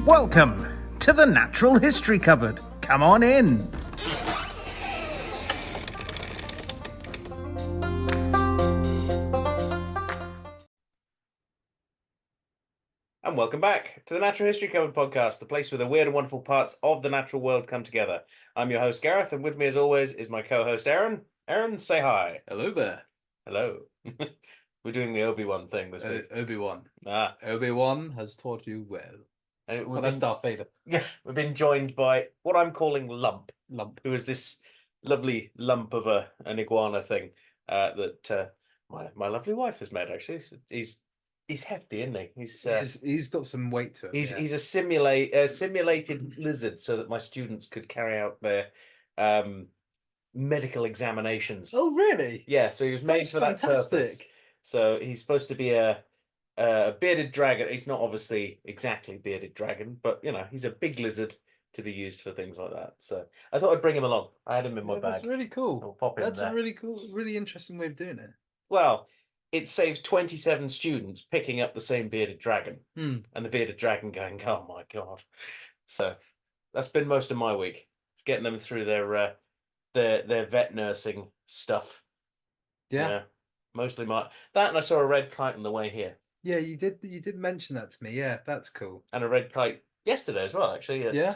Welcome to the Natural History Cupboard. Come on in. And welcome back to the Natural History Cupboard podcast, the place where the weird and wonderful parts of the natural world come together. I'm your host, Gareth, and with me, as always, is my co-host, Aaron. Aaron, say hi. Hello there. Hello. We're doing the Obi-Wan thing this week. Obi-Wan. Ah. Obi-Wan has taught you well. And That's Darth Vader. Yeah, we've been joined by what I'm calling Lump, Lump. who is this lovely lump of an iguana thing that my lovely wife has made, actually. He's hefty, isn't he? He's got some weight to him. He's a simulated lizard, so that my students could carry out their medical examinations. Oh, really? Yeah, so he was made for that purpose. So he's supposed to be a bearded dragon. He's not obviously exactly bearded dragon, but you know, he's a big lizard to be used for things like that. So I thought I'd bring him along. I had him in my bag. That's really cool. I'll pop That's in a really cool, really interesting way of doing it. Well, it saves 27 students picking up the same bearded dragon, and the bearded dragon going, "Oh my god!" So that's been most of my week. It's getting them through their vet nursing stuff. Yeah. Mostly that, and I saw a red kite on the way here. Yeah, you did mention that to me. Yeah, that's cool. And a red kite yesterday as well, actually, at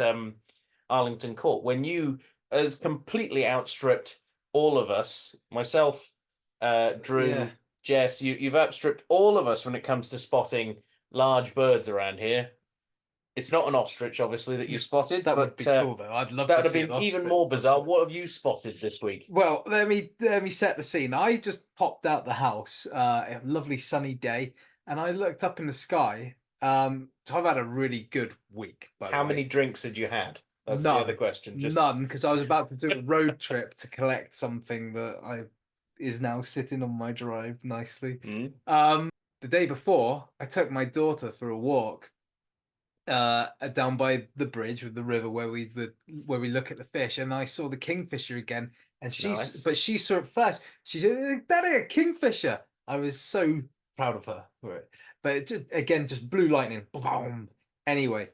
Arlington Court, when you has completely outstripped all of us, myself, Drew, Jess. You've outstripped all of us when it comes to spotting large birds around here. It's not an ostrich, obviously, that you spotted. That would be cool, though. I'd love that to would see have been even more bizarre. What have you spotted this week? Well, let me set the scene. I just popped out the house, a lovely sunny day, and I looked up in the sky. So I've had a really good week. How many drinks had you had? That's none, the other question. None, because I was about to do a road trip to collect something that is now sitting on my drive nicely. The day before, I took my daughter for a walk down by the bridge with the river where we look at the fish, and I saw the kingfisher again. And she saw it first. She said, "Daddy, a kingfisher!" I was so proud of her for it. But it just blue lightning. Boom. Anyway,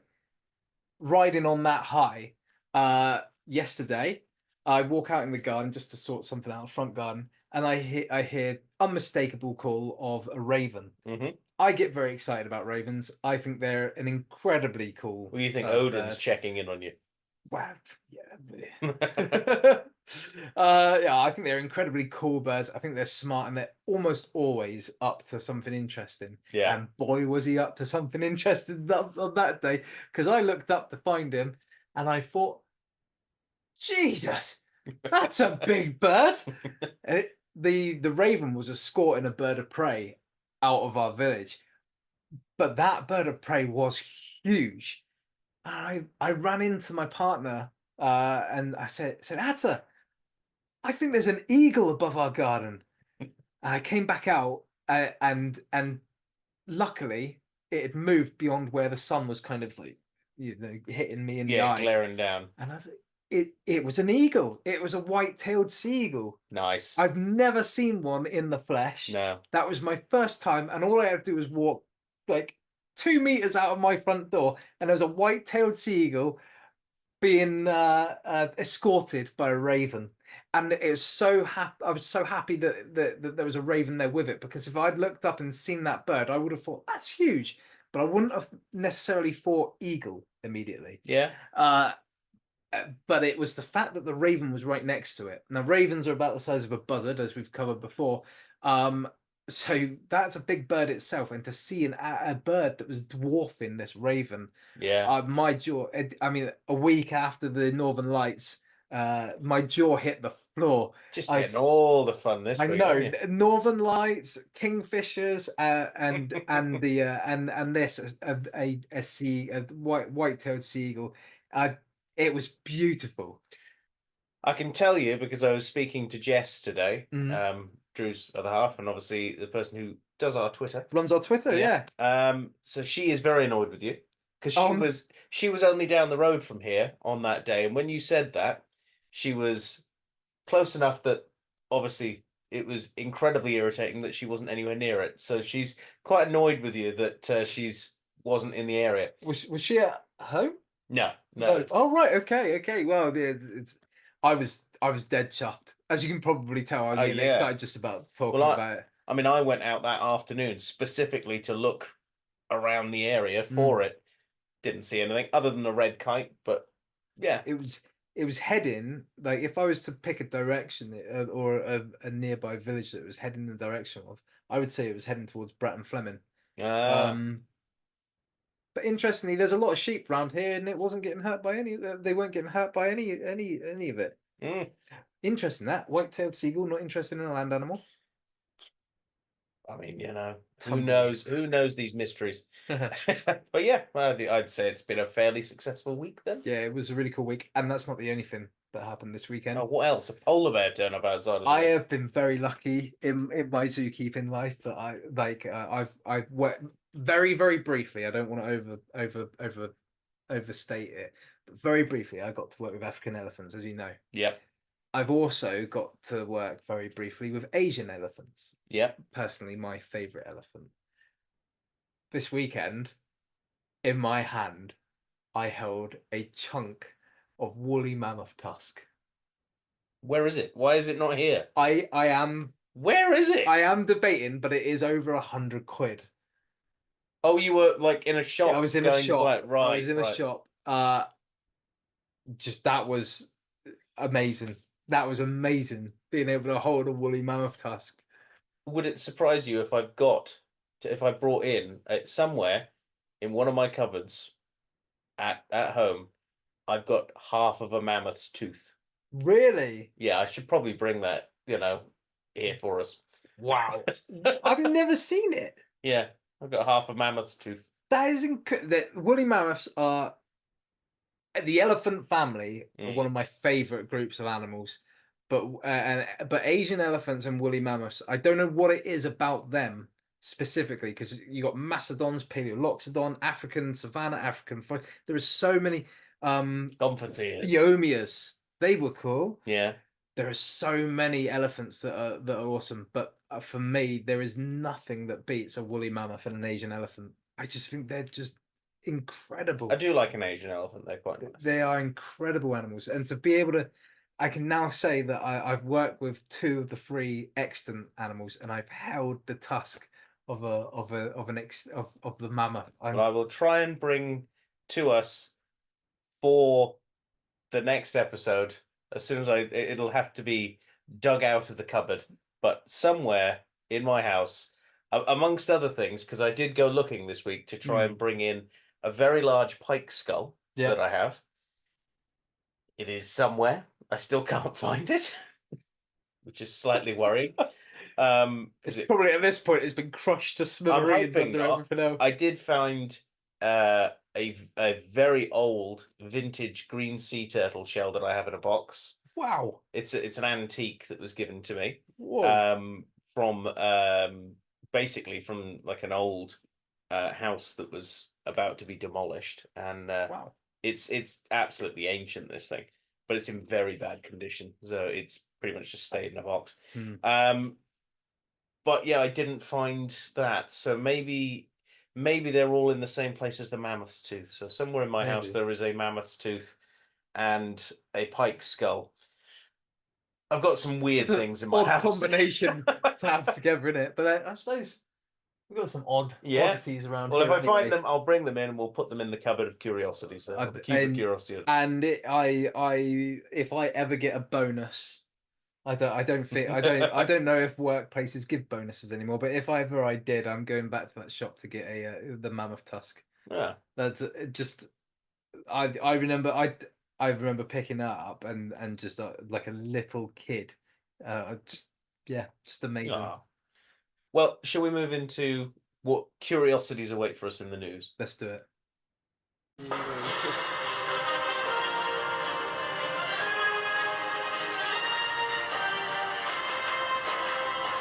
riding on that high, yesterday, I walk out in the garden just to sort something out, front garden, and I hear unmistakable call of a raven. I get very excited about ravens. I think they're an incredibly cool. Well, you think Odin's checking in on you? Wow, yeah. I think they're incredibly cool birds. I think they're smart, and they're almost always up to something interesting. Yeah. And boy, was he up to something interesting on that day, because I looked up to find him, and I thought, Jesus, that's a big bird. And the raven was escorting a bird of prey out of our village, but that bird of prey was huge. I ran into my partner and I said, "Atta, I think there's an eagle above our garden." And I came back out and luckily it had moved beyond where the sun was kind of like, hitting me in the eye, glaring down. And I was like, it was an eagle. It was a white-tailed seagull. Nice. I've never seen one in the flesh. No. That was my first time, and all I had to do was walk like 2 meters out of my front door, and there was a white-tailed seagull being escorted by a raven. And it was so happy. I was so happy that there was a raven there with it, because if I'd looked up and seen that bird, I would have thought, that's huge, but I wouldn't have necessarily thought eagle immediately. Yeah. But it was the fact that the raven was right next to it. Now, ravens are about the size of a buzzard, as we've covered before. So that's a big bird itself. And to see a bird that was dwarfing this raven, my jaw, I mean, a week after the Northern Lights, my jaw hit the floor. Just getting all the fun this week. I know. Northern Lights, kingfishers, and a white-tailed seagull. It was beautiful. I can tell you, because I was speaking to Jess today, Drew's other half, and obviously the person who does our Twitter. Runs our Twitter, yeah. So she is very annoyed with you, because she was only down the road from here on that day, and when you said that, she was close enough that obviously it was incredibly irritating that she wasn't anywhere near it. So she's quite annoyed with you that she's wasn't in the area. Was she at home? No. Oh right, okay. Well, yeah, I was dead chuffed. As you can probably tell, I was getting excited just about talking about it. I mean, I went out that afternoon specifically to look around the area for it. Didn't see anything other than a red kite, but yeah, it was heading, like, if I was to pick a direction or a nearby village that it was heading in the direction of, I would say it was heading towards Bratton Fleming. But interestingly, there's a lot of sheep around here, and it wasn't getting hurt by any. They weren't getting hurt by any of it. Interesting that white-tailed seagull, not interested in a land animal. I mean, who knows? Who knows these mysteries? But yeah, I'd say it's been a fairly successful week then. Yeah, it was a really cool week, and that's not the only thing that happened this weekend. Oh, what else? A polar bear turned up outside. I have been very lucky in my zookeeping life that I've worked very, very briefly. I don't want to overstate it, but very briefly, I got to work with African elephants, as you know. Yep. I've also got to work very briefly with Asian elephants. Yep. Personally, my favorite elephant. This weekend, in my hand, I held a chunk of woolly mammoth tusk. Where is it? Why is it not here? I am. Where is it? I am debating, but it is over 100 quid. Oh, you were like in a shop. Yeah, I was in a shop. Right. I was in a shop. Just that was amazing. That was amazing, being able to hold a woolly mammoth tusk. Would it surprise you if I brought in somewhere in one of my cupboards at home, I've got half of a mammoth's tooth. Really? Yeah, I should probably bring that, here for us. Wow. I've never seen it. Yeah, I've got half a mammoth's tooth. That is the woolly mammoths are the elephant family are one of my favorite groups of animals. But Asian elephants and woolly mammoths, I don't know what it is about them specifically, because you got mastodons, Paleoloxodon, African savanna, African forest. There are so many Yomias. They were cool. Yeah. There are so many elephants that are awesome, but for me, there is nothing that beats a woolly mammoth and an Asian elephant. I just think they're just incredible. I do like an Asian elephant. They're quite nice. They are incredible animals, and to be able to, I can now say that I've worked with 2 of the 3 extant animals, and I've held the tusk of the mammoth. Well, I will try and bring to us for the next episode as soon as it'll have to be dug out of the cupboard, but somewhere in my house, amongst other things, because I did go looking this week to try and bring in a very large pike skull that I have. It is somewhere. I still can't find it, which is slightly worrying. It's probably at this point it's been crushed to smithereens under everything else. I did find a very old vintage green sea turtle shell that I have in a box. Wow! It's an antique that was given to me. Whoa. From basically from like an old house that was about to be demolished, and wow, it's absolutely ancient, this thing, but it's in very bad condition, so it's pretty much just stayed in a box. But yeah, I didn't find that, so maybe they're all in the same place as the mammoth's tooth. So somewhere in my house there is a mammoth's tooth and a pike skull. I've got some weird things in my house. Combination to have together in it, but I suppose we've got some oddities around. Well, if I find them, I'll bring them in and we'll put them in the cupboard of curiosities. The cube of curiosity. And if I ever get a bonus, I don't know if workplaces give bonuses anymore, but if ever I did, I'm going back to that shop to get the mammoth tusk. Yeah, that's just I remember picking that up and just like a little kid, just amazing. Oh. Well, shall we move into what curiosities await for us in the news? Let's do it.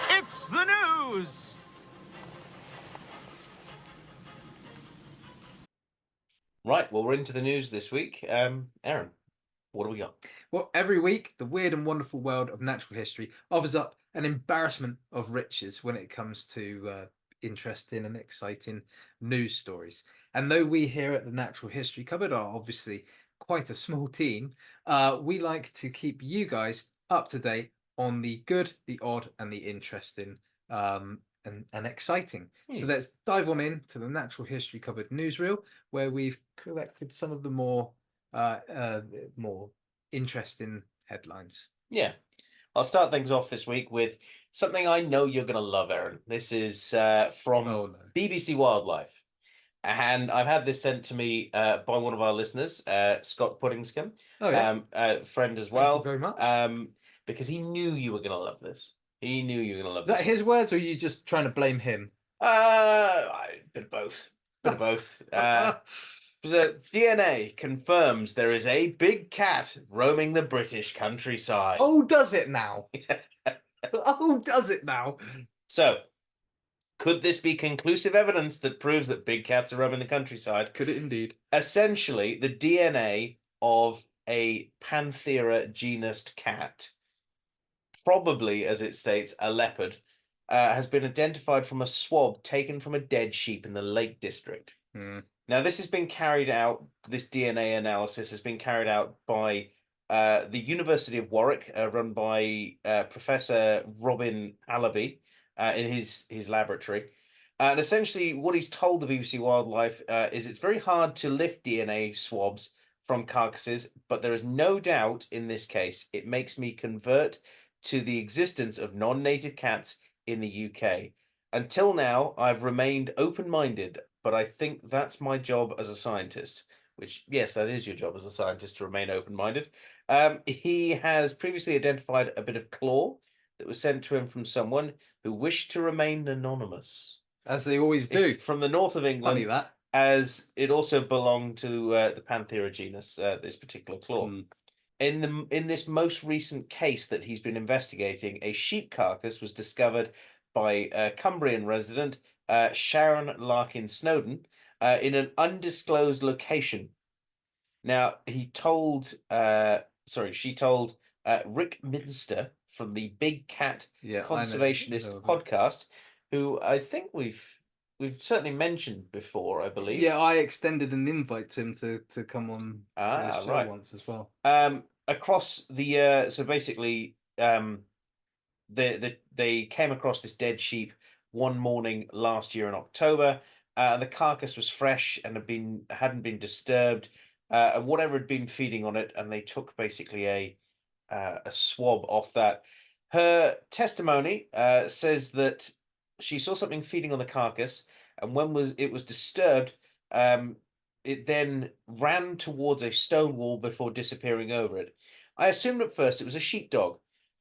It's the news! Right, well, we're into the news this week. Aaron, what do we got? Well, every week, the weird and wonderful world of natural history offers up an embarrassment of riches when it comes to interesting and exciting news stories. And though we here at the Natural History Cupboard are obviously quite a small team, we like to keep you guys up to date on the good, the odd, and the interesting and exciting. So let's dive on in to the Natural History Cupboard newsreel, where we've collected some of the more interesting headlines. Yeah. I'll start things off this week with something I know you're going to love, Aaron. This is from BBC Wildlife. And I've had this sent to me by one of our listeners, Scott Puddingscombe, a friend as well. Thank you very much. Because he knew you were going to love this. He knew you were going to love this. Is that his words, or are you just trying to blame him? A bit of both. Bit of both. So DNA confirms there is a big cat roaming the British countryside. Oh, does it now? Oh, does it now? So, could this be conclusive evidence that proves that big cats are roaming the countryside? Could it indeed? Essentially, the DNA of a Panthera genus cat, probably, as it states, a leopard, has been identified from a swab taken from a dead sheep in the Lake District. Now, this has been carried out, this DNA analysis has been carried out by the University of Warwick, run by Professor Robin Allaby in his laboratory. And essentially, what he's told the BBC Wildlife is it's very hard to lift DNA swabs from carcasses, but there is no doubt in this case, it makes me convert to the existence of non-native cats in the UK. Until now, I've remained open-minded, but I think that's my job as a scientist, which, yes, that is your job as a scientist to remain open-minded. He has previously identified a bit of claw that was sent to him from someone who wished to remain anonymous. As they always do. From the north of England. Funny that. As it also belonged to the Panthera genus, this particular claw. In this most recent case that he's been investigating, a sheep carcass was discovered by a Cumbrian resident, Sharon Larkin Snowden, in an undisclosed location. Now, she told Rick Minster from the Big Cat Conservationist podcast, who I think we've certainly mentioned before, I believe. Yeah, I extended an invite to him to come on his show once as well. Across the so basically, they came across this dead sheep one morning last year in October. The carcass was fresh and hadn't been disturbed, and whatever had been feeding on it, and they took basically a swab off that. Her testimony says that she saw something feeding on the carcass, and when it was disturbed, it then ran towards a stone wall before disappearing over it. I assumed at first it was a sheepdog,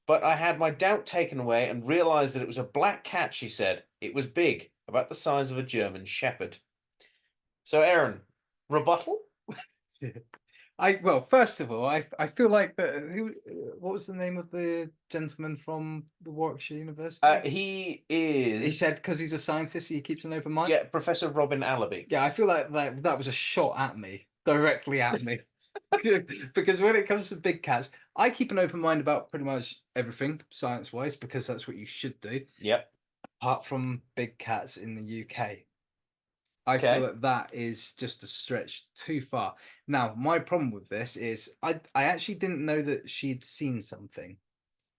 but I had my doubt taken away and realized that it was a black cat, she said. It was big, about the size of a German shepherd. So, Aaron, rebuttal? Well, first of all, I feel like what was the name of the gentleman from the Warwickshire University? He said because he's a scientist, he keeps an open mind. Yeah, Professor Robin Allaby. Yeah, I feel like that was a shot at me, directly at me. Because when it comes to big cats, I keep an open mind about pretty much everything science-wise, because that's what you should do. Yep. Apart from big cats in the UK. I feel that is just a stretch too far. Now, my problem with this is I actually didn't know that she'd seen something.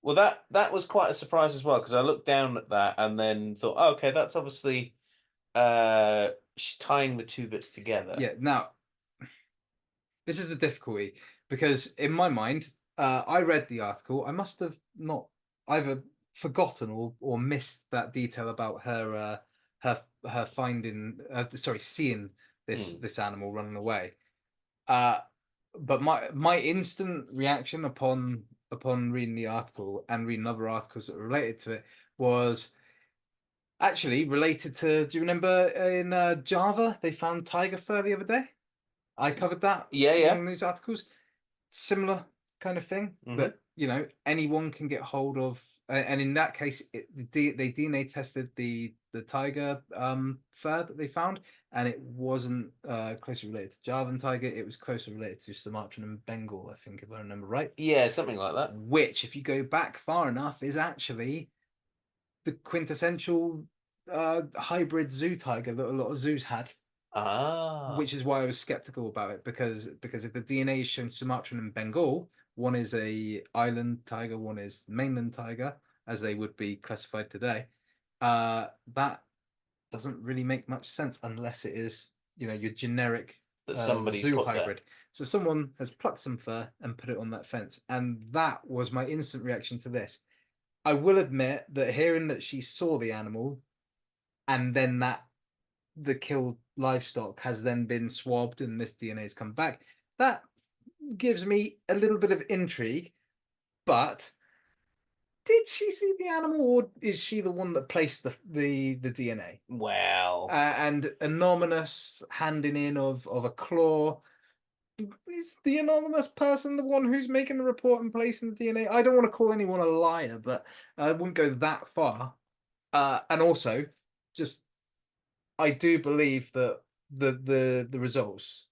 Well, that was quite a surprise as well, because I looked down at that and then thought, oh, okay, that's obviously she's tying the two bits together. Yeah, now, this is the difficulty, because in my mind, I read the article. I must have not either forgotten or missed that detail about her finding, seeing this animal running away. But my instant reaction upon reading the article and reading other articles that were related to it was actually related to. Do you remember in Java they found tiger fur the other day? I covered that. Yeah. In one of these articles. Similar kind of thing that anyone can get hold of, and in that case, they DNA tested the tiger fur that they found, and it wasn't closely related to Javan tiger. It was closely related to Sumatran and Bengal, I think, if I remember right. Yeah, something like that. Which, if you go back far enough, is actually the quintessential hybrid zoo tiger that a lot of zoos had. Ah. Which is why I was skeptical about it, because if the DNA is shown Sumatran and Bengal, one is a island tiger, one is mainland tiger, as they would be classified today. That doesn't really make much sense unless it is, your generic that somebody's zoo put hybrid. there. So someone has plucked some fur and put it on that fence, and that was my instant reaction to this. I will admit that hearing that she saw the animal, and then that the killed livestock has then been swabbed and this DNA has come back, that gives me a little bit of intrigue. But did she see the animal, or is she the one that placed the DNA? Well, And anonymous handing in of a claw. Is the anonymous person the one who's making the report and placing the DNA? I don't want to call anyone a liar, but I wouldn't go that far. And also, just I do believe that the results,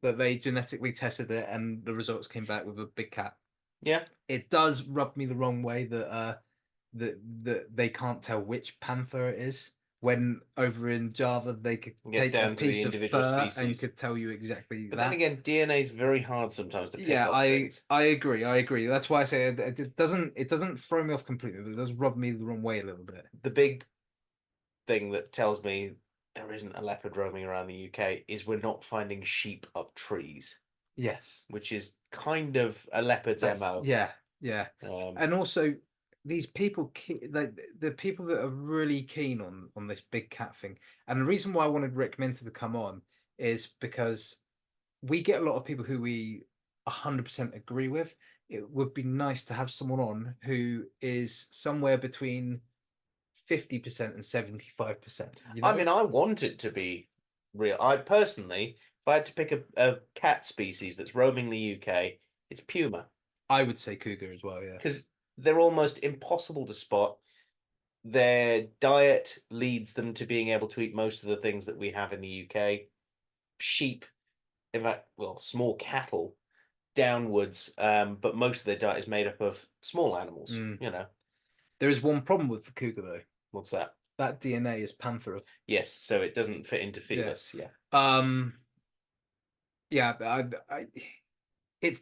that they genetically tested it and the results came back with a big cat. Yeah. It does rub me the wrong way that that they can't tell which panther it is, when over in Java they could take a piece of fur and could tell you exactly But that. then again, DNA is very hard sometimes to pick up things. I agree. That's why I say it doesn't throw me off completely, but it does rub me the wrong way a little bit. The big thing that tells me there isn't a leopard roaming around the UK is we're not finding sheep up trees. Yes. Which is kind of a leopard's MO. Yeah. And also, these people, the people that are really keen on this big cat thing, and the reason why I wanted Rick Minter to come on is because we get a lot of people who we 100% agree with. It would be nice to have someone on who is somewhere between 50% and 75%. I mean, I want it to be real. I personally, if I had to pick a cat species that's roaming the UK, it's puma. I would say cougar as well, yeah. Because they're almost impossible to spot. Their diet leads them to being able to eat most of the things that we have in the UK. Sheep, in fact, well, small cattle downwards, but most of their diet is made up of small animals, There is one problem with the cougar, though. What's that? That DNA is panther. Yes, so it doesn't fit into Felis, yeah. It's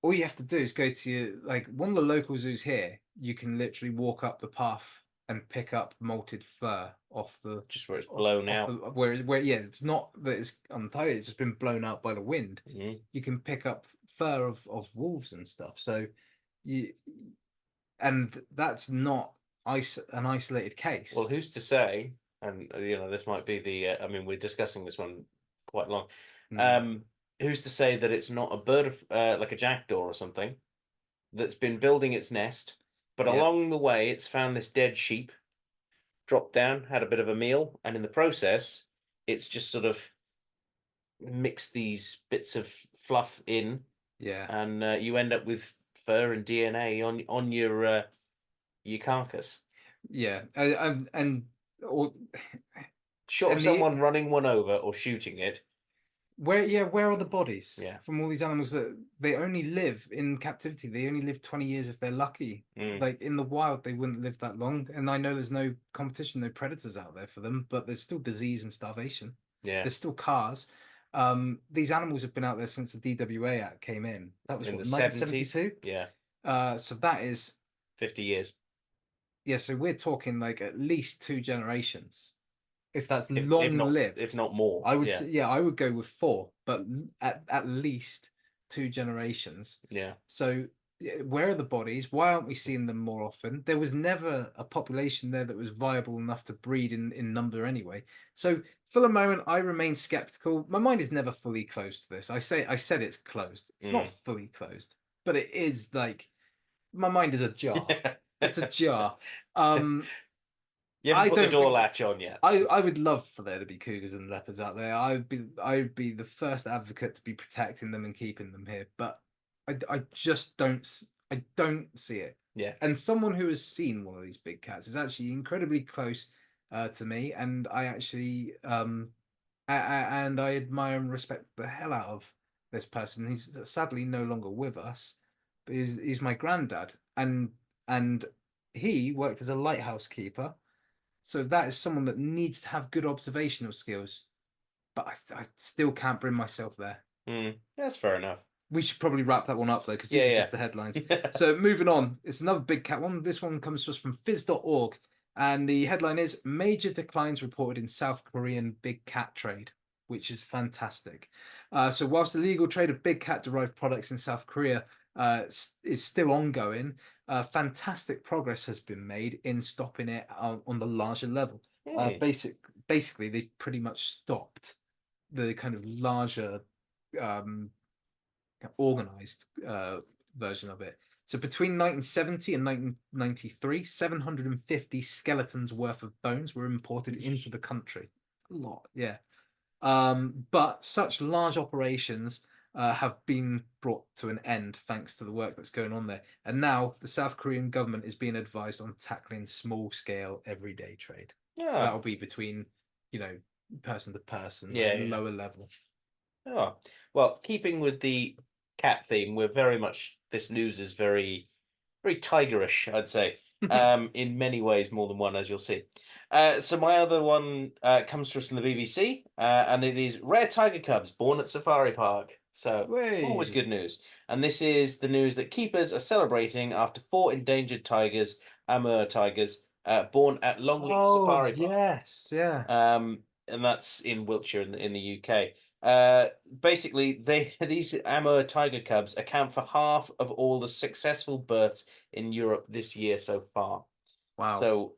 all you have to do is go to one of the local zoos here. You can literally walk up the path and pick up molted fur off the just where it's blown out. Where it's not that it's untied; it's just been blown out by the wind. You can pick up fur of wolves and stuff. So and that's not an isolated case. Well, who's to say? And this might be the. I mean, we're discussing this one quite long. Who's to say that it's not a bird of like a jackdaw or something that's been building its nest, but along the way it's found this dead sheep, dropped down, had a bit of a meal, and in the process it's just sort of mixed these bits of fluff in, and you end up with fur and DNA on your carcass. Short of someone running one over or shooting it. Where are the bodies from all these animals that they only live in captivity? They only live 20 years if they're lucky. Like in the wild, they wouldn't live that long. And I know there's no competition, no predators out there for them, but there's still disease and starvation. Yeah. There's still cars. These animals have been out there since the DWA Act came in. That was in what, the 1972? Yeah. So that is 50 years. Yeah, so we're talking like at least 2 generations. If that's long-lived, if not more, I would say, I would go with 4, but at least 2 generations. Yeah. So where are the bodies? Why aren't we seeing them more often? There was never a population there that was viable enough to breed in number anyway. So for the moment, I remain skeptical. My mind is never fully closed to this. I said it's closed. It's not fully closed, but it is like my mind is a jar. It's a jar. You haven't put the door latch on yet. I would love for there to be cougars and leopards out there. I would be the first advocate to be protecting them and keeping them here. But I just don't see it. Yeah. And someone who has seen one of these big cats is actually incredibly close to me, and I actually and I admire and respect the hell out of this person. He's sadly no longer with us, but he's my granddad, and he worked as a lighthouse keeper. So that is someone that needs to have good observational skills. But I still can't bring myself there. That's fair enough. We should probably wrap that one up, though, because these are just the headlines. Yeah. So moving on, it's another big cat one. This one comes to us from phys.org. And the headline is Major Declines Reported in South Korean Big Cat Trade, which is fantastic. So whilst the legal trade of big cat-derived products in South Korea is still ongoing, fantastic progress has been made in stopping it on the larger level. Basically, they've pretty much stopped the kind of larger organized version of it. So between 1970 and 1993, 750 skeletons worth of bones were imported into the country. A lot, yeah. But such large operations have been brought to an end thanks to the work that's going on there. And now the South Korean government is being advised on tackling small-scale everyday trade. So that'll be between, person to person, lower level. Oh, well, keeping with the cat theme, we're very much, this news is very, very tigerish, I'd say, in many ways, more than one, as you'll see. So my other one comes to us from the BBC, and it is rare tiger cubs born at safari park. So always good news. And this is the news that keepers are celebrating after 4 endangered tigers, Amur tigers, born at Longleat Safari Park. Yes, yeah. And that's in Wiltshire in the UK. Basically, these Amur tiger cubs account for half of all the successful births in Europe this year so far. Wow. So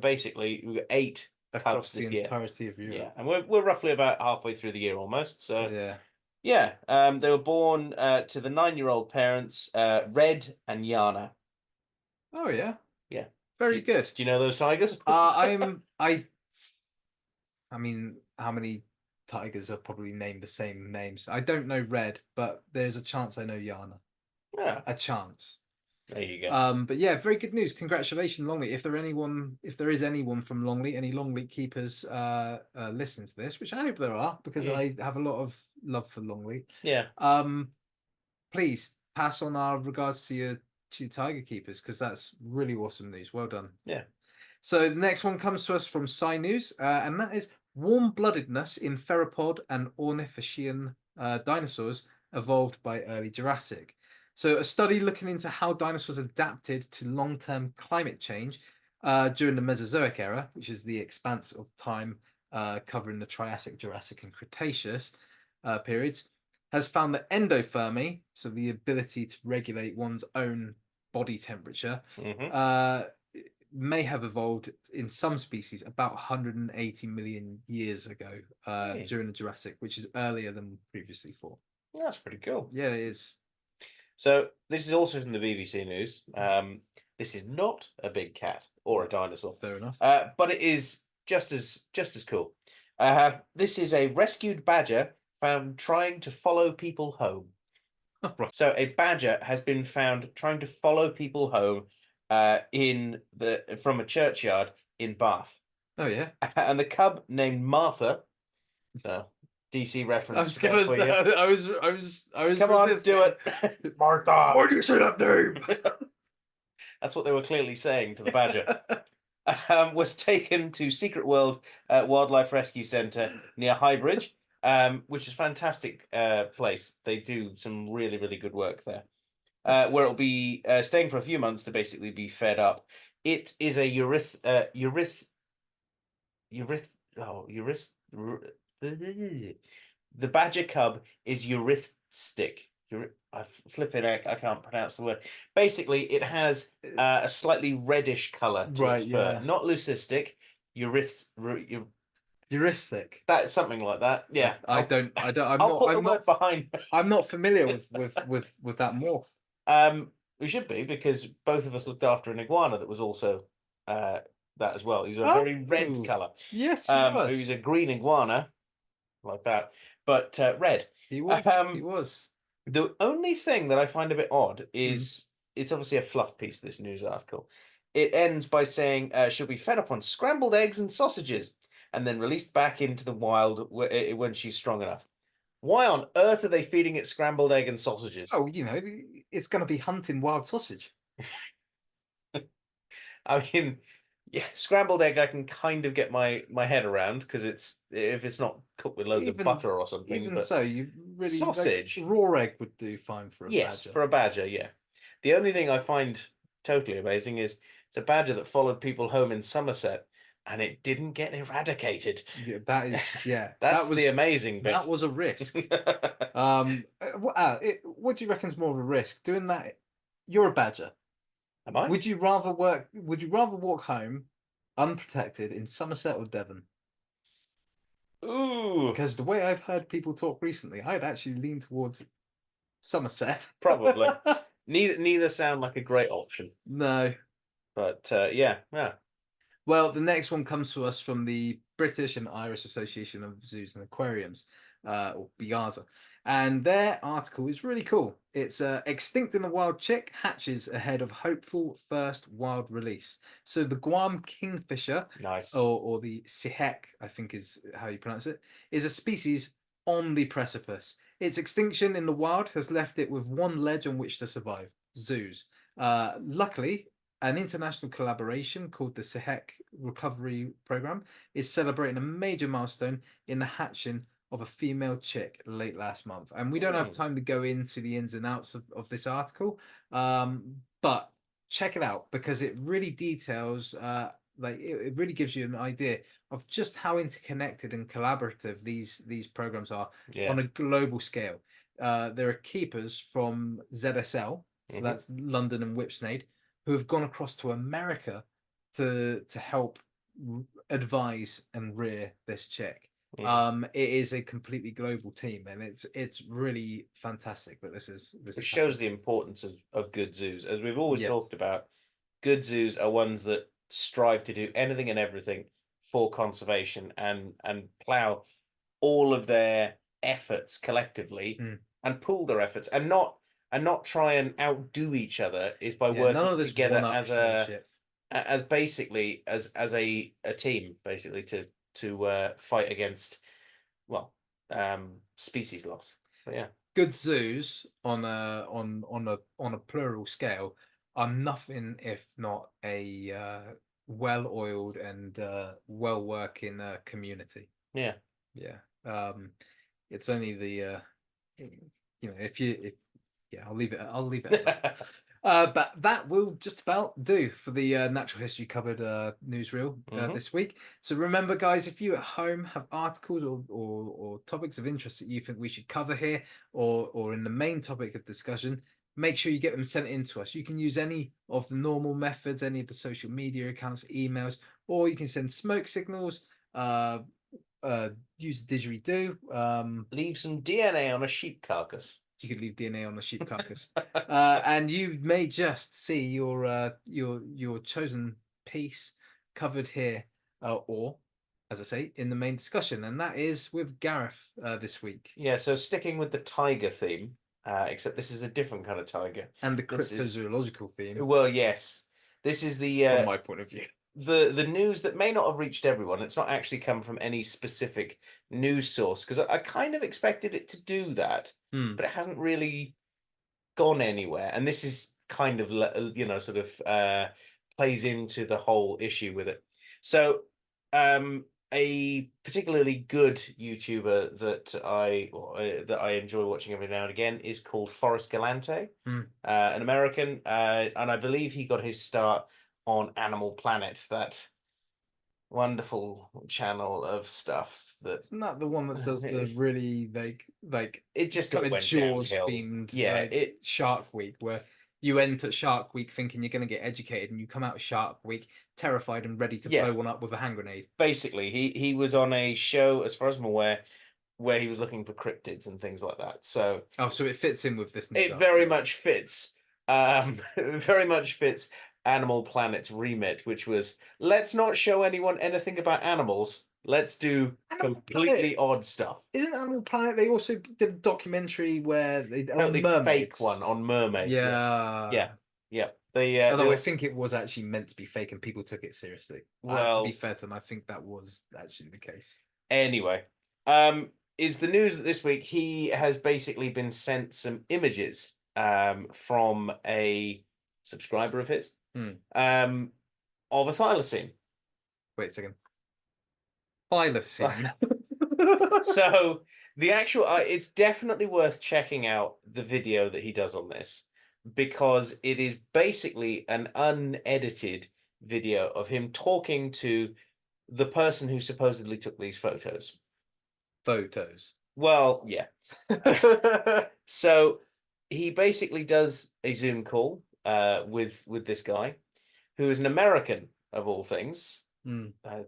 basically we've got 8 across cubs this the year. entirety of Europe. Yeah, and we're roughly about halfway through the year almost. So yeah. They were born to the 9-year-old parents, Red and Yana. Oh yeah. Yeah. Very good. Do you know those tigers? I mean, how many tigers are probably named the same names? I don't know Red, but there's a chance I know Yana. Yeah. A chance. There you go. But yeah, very good news. Congratulations, Longleat. If there is anyone from Longleat, any Longleat keepers listening to this, which I hope there are, because I have a lot of love for Longleat. Yeah. Please pass on our regards to your tiger keepers, because that's really awesome news. Well done. Yeah. So the next one comes to us from Sci News, and that is warm-bloodedness in theropod and ornithischian dinosaurs evolved by early Jurassic. So a study looking into how dinosaurs adapted to long-term climate change during the Mesozoic era, which is the expanse of time covering the Triassic, Jurassic, and Cretaceous periods, has found that endothermy, so the ability to regulate one's own body temperature, may have evolved in some species about 180 million years ago during the Jurassic, which is earlier than previously thought. That's pretty cool. Yeah, it is. So this is also from the BBC News. This is not a big cat or a dinosaur. Fair enough. But it is just as cool. This is a rescued badger found trying to follow people home. Right. So a badger has been found trying to follow people home from a churchyard in Bath. Oh yeah. And the cub named Martha. So DC reference. I was Come on, do it. Martha. Why do you say that name? That's what they were clearly saying to the badger. Was taken to Secret World Wildlife Rescue Centre near Highbridge, which is a fantastic place. They do some really, really good work there. Where it'll be staying for a few months to basically be fed up. It is a the badger cub is eurythstic. I can't pronounce the word. Basically, it has a slightly reddish color to its fur. Not leucistic, Heuristic. That's something like that. Yeah. I'm not familiar with that morph. We should be, because both of us looked after an iguana that was also that as well. He was a very red color. Yes, he was. He was a green iguana, like that, but red. He was. He was. The only thing that I find a bit odd is it's obviously a fluff piece, this news article. It ends by saying she'll be fed up on scrambled eggs and sausages and then released back into the wild when she's strong enough. Why on earth are they feeding it scrambled egg and sausages? Oh, it's going to be hunting wild sausage. I mean, yeah, scrambled egg I can kind of get my head around because if it's not cooked with loads of butter or something. Even But so, you really sausage, raw egg would do fine for a yes, badger. for a badger, yeah. The only thing I find totally amazing is it's a badger that followed people home in Somerset and it didn't get eradicated. Yeah, that is That's the amazing bit. That was a risk. What do you reckon is more of a risk doing that? You're a badger. Am I? Would you rather walk home unprotected in Somerset or Devon? Ooh, Because the way I've heard people talk recently, I'd actually lean towards Somerset. probably. Neither sound like a great option. No. But yeah. Well, the next one comes to us from the British and Irish Association of Zoos and Aquariums, or BIAZA. And their article is really cool. It's extinct in the wild chick hatches ahead of hopeful first wild release. So the Guam kingfisher, Nice. or the sihek, I think is how you pronounce it, is a species on the precipice. Its extinction in the wild has left it with one ledge on which to survive: zoos. Luckily, an international collaboration called the Sihek Recovery Program is celebrating a major milestone in the hatching of a female chick late last month. And we don't have time to go into the ins and outs of this article, but check it out because it really details, it really gives you an idea of just how interconnected and collaborative these programs are on a global scale. There are keepers from ZSL, so that's London and Whipsnade, who have gone across to America to help advise and rear this chick. It is a completely global team, and it's really fantastic that this is. It shows the importance of good zoos, as we've always talked about. Good zoos are ones that strive to do anything and everything for conservation and plow all of their efforts collectively and pool their efforts and not try and outdo each other, is by working together as basically as a team, basically to fight against species loss. But yeah, good zoos on a plural scale are nothing if not a well-oiled and well-working community. Yeah. It's only the I'll leave it at that. But that will just about do for the Natural History Cupboard newsreel this week. So remember, guys, if you at home have articles or topics of interest that you think we should cover here or in the main topic of discussion, make sure you get them sent in to us. You can use any of the normal methods, any of the social media accounts, emails, or you can send smoke signals, use didgeridoo. Leave some DNA on a sheep carcass. You could leave DNA on the sheep carcass, and you may just see your chosen piece covered here, or, as I say, in the main discussion, and that is with Gareth this week. Yeah, so sticking with the tiger theme, except this is a different kind of tiger, and the cryptozoological theme. Well, yes, this is the from my point of view. The news that may not have reached everyone. It's not actually come from any specific news source, because I kind of expected it to do that, but it hasn't really gone anywhere. And this is kind of, sort of plays into the whole issue with it. So a particularly good YouTuber that I enjoy watching every now and again is called Forrest Galante, an American, and I believe he got his start on Animal Planet, that wonderful channel of stuff. Isn't that the one that does the really like it just kind of Jaws themed Shark Week, where you enter Shark Week thinking you're going to get educated, and you come out of Shark Week terrified and ready to blow one up with a hand grenade. Basically, he was on a show, as far as I'm aware, where he was looking for cryptids and things like that. So so it fits in with this news. It very much fits. Very much fits Animal Planet's remit, which was, let's not show anyone anything about animals. Let's do completely odd stuff. Isn't Animal Planet? They also did a documentary where they fake one on mermaids. Yeah. Although I think it was actually meant to be fake, and people took it seriously. Well, to be fair to them, I think that was actually the case. Anyway, is the news that this week he has basically been sent some images from a subscriber of his. of a thylacine. Wait a second. Thylacine. So the actual, it's definitely worth checking out the video that he does on this, because it is basically an unedited video of him talking to the person who supposedly took these photos. Photos. Well, yeah. So he basically does a Zoom call with this guy, who is an American of all things. I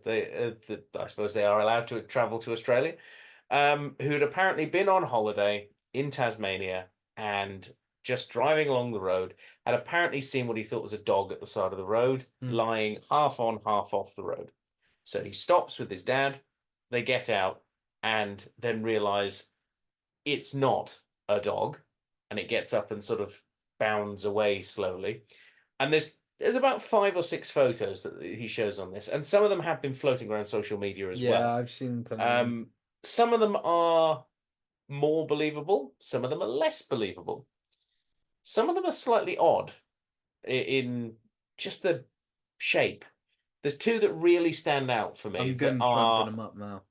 suppose they are allowed to travel to Australia. Who'd apparently been on holiday in Tasmania and just driving along the road, had apparently seen what he thought was a dog at the side of the road, lying half on, half off the road. So he stops with his dad, they get out, and then realize it's not a dog, and it gets up and sort of bounds away slowly. And there's about 5 or 6 photos that he shows on this, and some of them have been floating around social media as well. Yeah, I've seen plenty. Some of them are more believable, some of them are less believable. Some of them are slightly odd in just the shape. There's 2 that really stand out for me. I'm going to try and put them up now.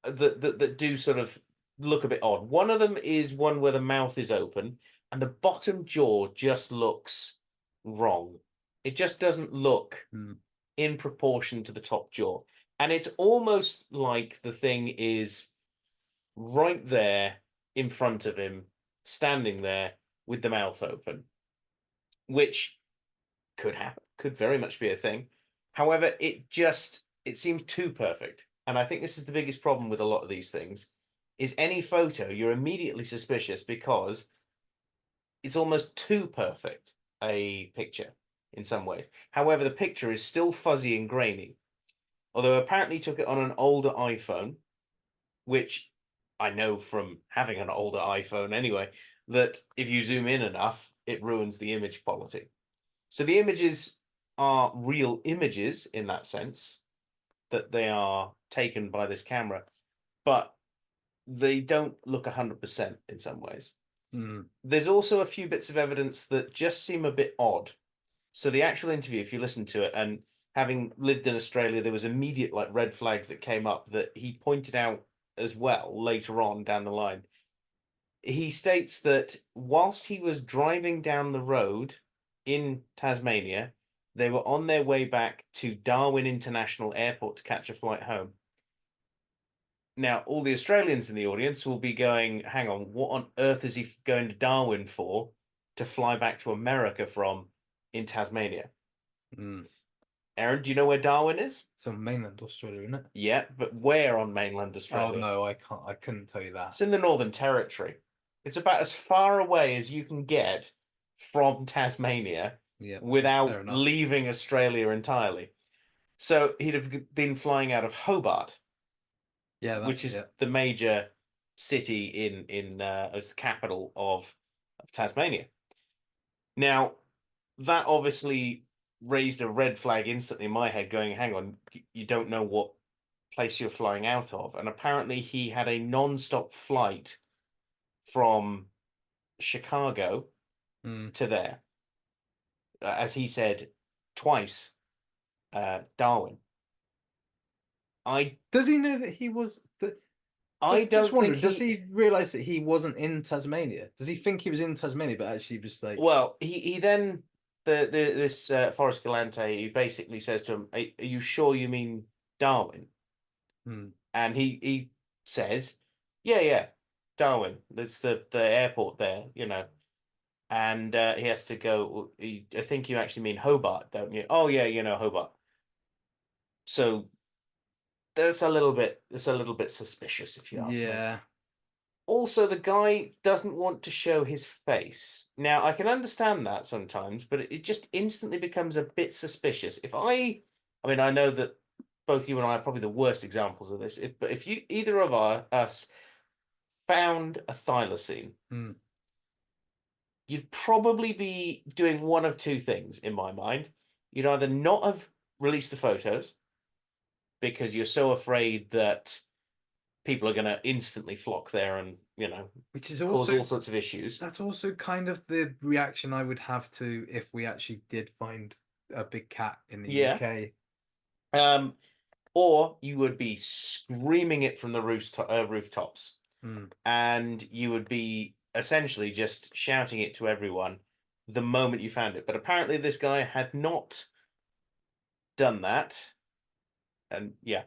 That do sort of look a bit odd. One of them is one where the mouth is open and the bottom jaw just looks wrong. It just doesn't look in proportion to the top jaw. And it's almost like the thing is right there in front of him, standing there with the mouth open, which could happen, could very much be a thing. However, it seems too perfect. And I think this is the biggest problem with a lot of these things, is any photo, you're immediately suspicious because it's almost too perfect a picture in some ways. However, the picture is still fuzzy and grainy. Although apparently he took it on an older iPhone, which I know from having an older iPhone anyway, that if you zoom in enough, it ruins the image quality. So the images are real images in that sense, that they are taken by this camera, but they don't look 100% in some ways. There's also a few bits of evidence that just seem a bit odd. So the actual interview, if you listen to it, and having lived in Australia, there was immediate like red flags that came up that he pointed out as well later on down the line. He states that whilst he was driving down the road in Tasmania, they were on their way back to Darwin International Airport to catch a flight home. Now, all the Australians in the audience will be going, hang on, what on earth is he going to Darwin for to fly back to America from in Tasmania? Aaron, do you know where Darwin is? It's on mainland Australia, isn't it? Yeah, but where on mainland Australia? Oh, no, I can't. I couldn't tell you that. It's in the Northern Territory. It's about as far away as you can get from Tasmania without leaving Australia entirely. So he'd have been flying out of Hobart, which is the major city in as the capital of Tasmania. Now, that obviously raised a red flag instantly in my head, going, hang on, you don't know what place you're flying out of. And apparently he had a non-stop flight from Chicago to there. As he said, twice, Darwin. Does he know that he was... I don't think does he realise that he wasn't in Tasmania? Does he think he was in Tasmania, but actually was like... Well, he then... This Forrest Galante, he basically says to him, are you sure you mean Darwin? And he says, yeah, Darwin. That's the airport there, you know. And he has to go, I think you actually mean Hobart, don't you? Oh, yeah, you know, Hobart. So that's a little bit suspicious, if you ask me. Also, the guy doesn't want to show his face. Now, I can understand that sometimes, but it just instantly becomes a bit suspicious. I mean, I know that both you and I are probably the worst examples of this, but if you, either of us found a thylacine, you'd probably be doing one of 2 things, in my mind. You'd either not have released the photos because you're so afraid that people are going to instantly flock there and, you know, which is cause all sorts of issues. That's also kind of the reaction I would have to if we actually did find a big cat in the UK. Or you would be screaming it from the rooftops, and you would be essentially just shouting it to everyone the moment you found it. But apparently this guy had not done that. And yeah,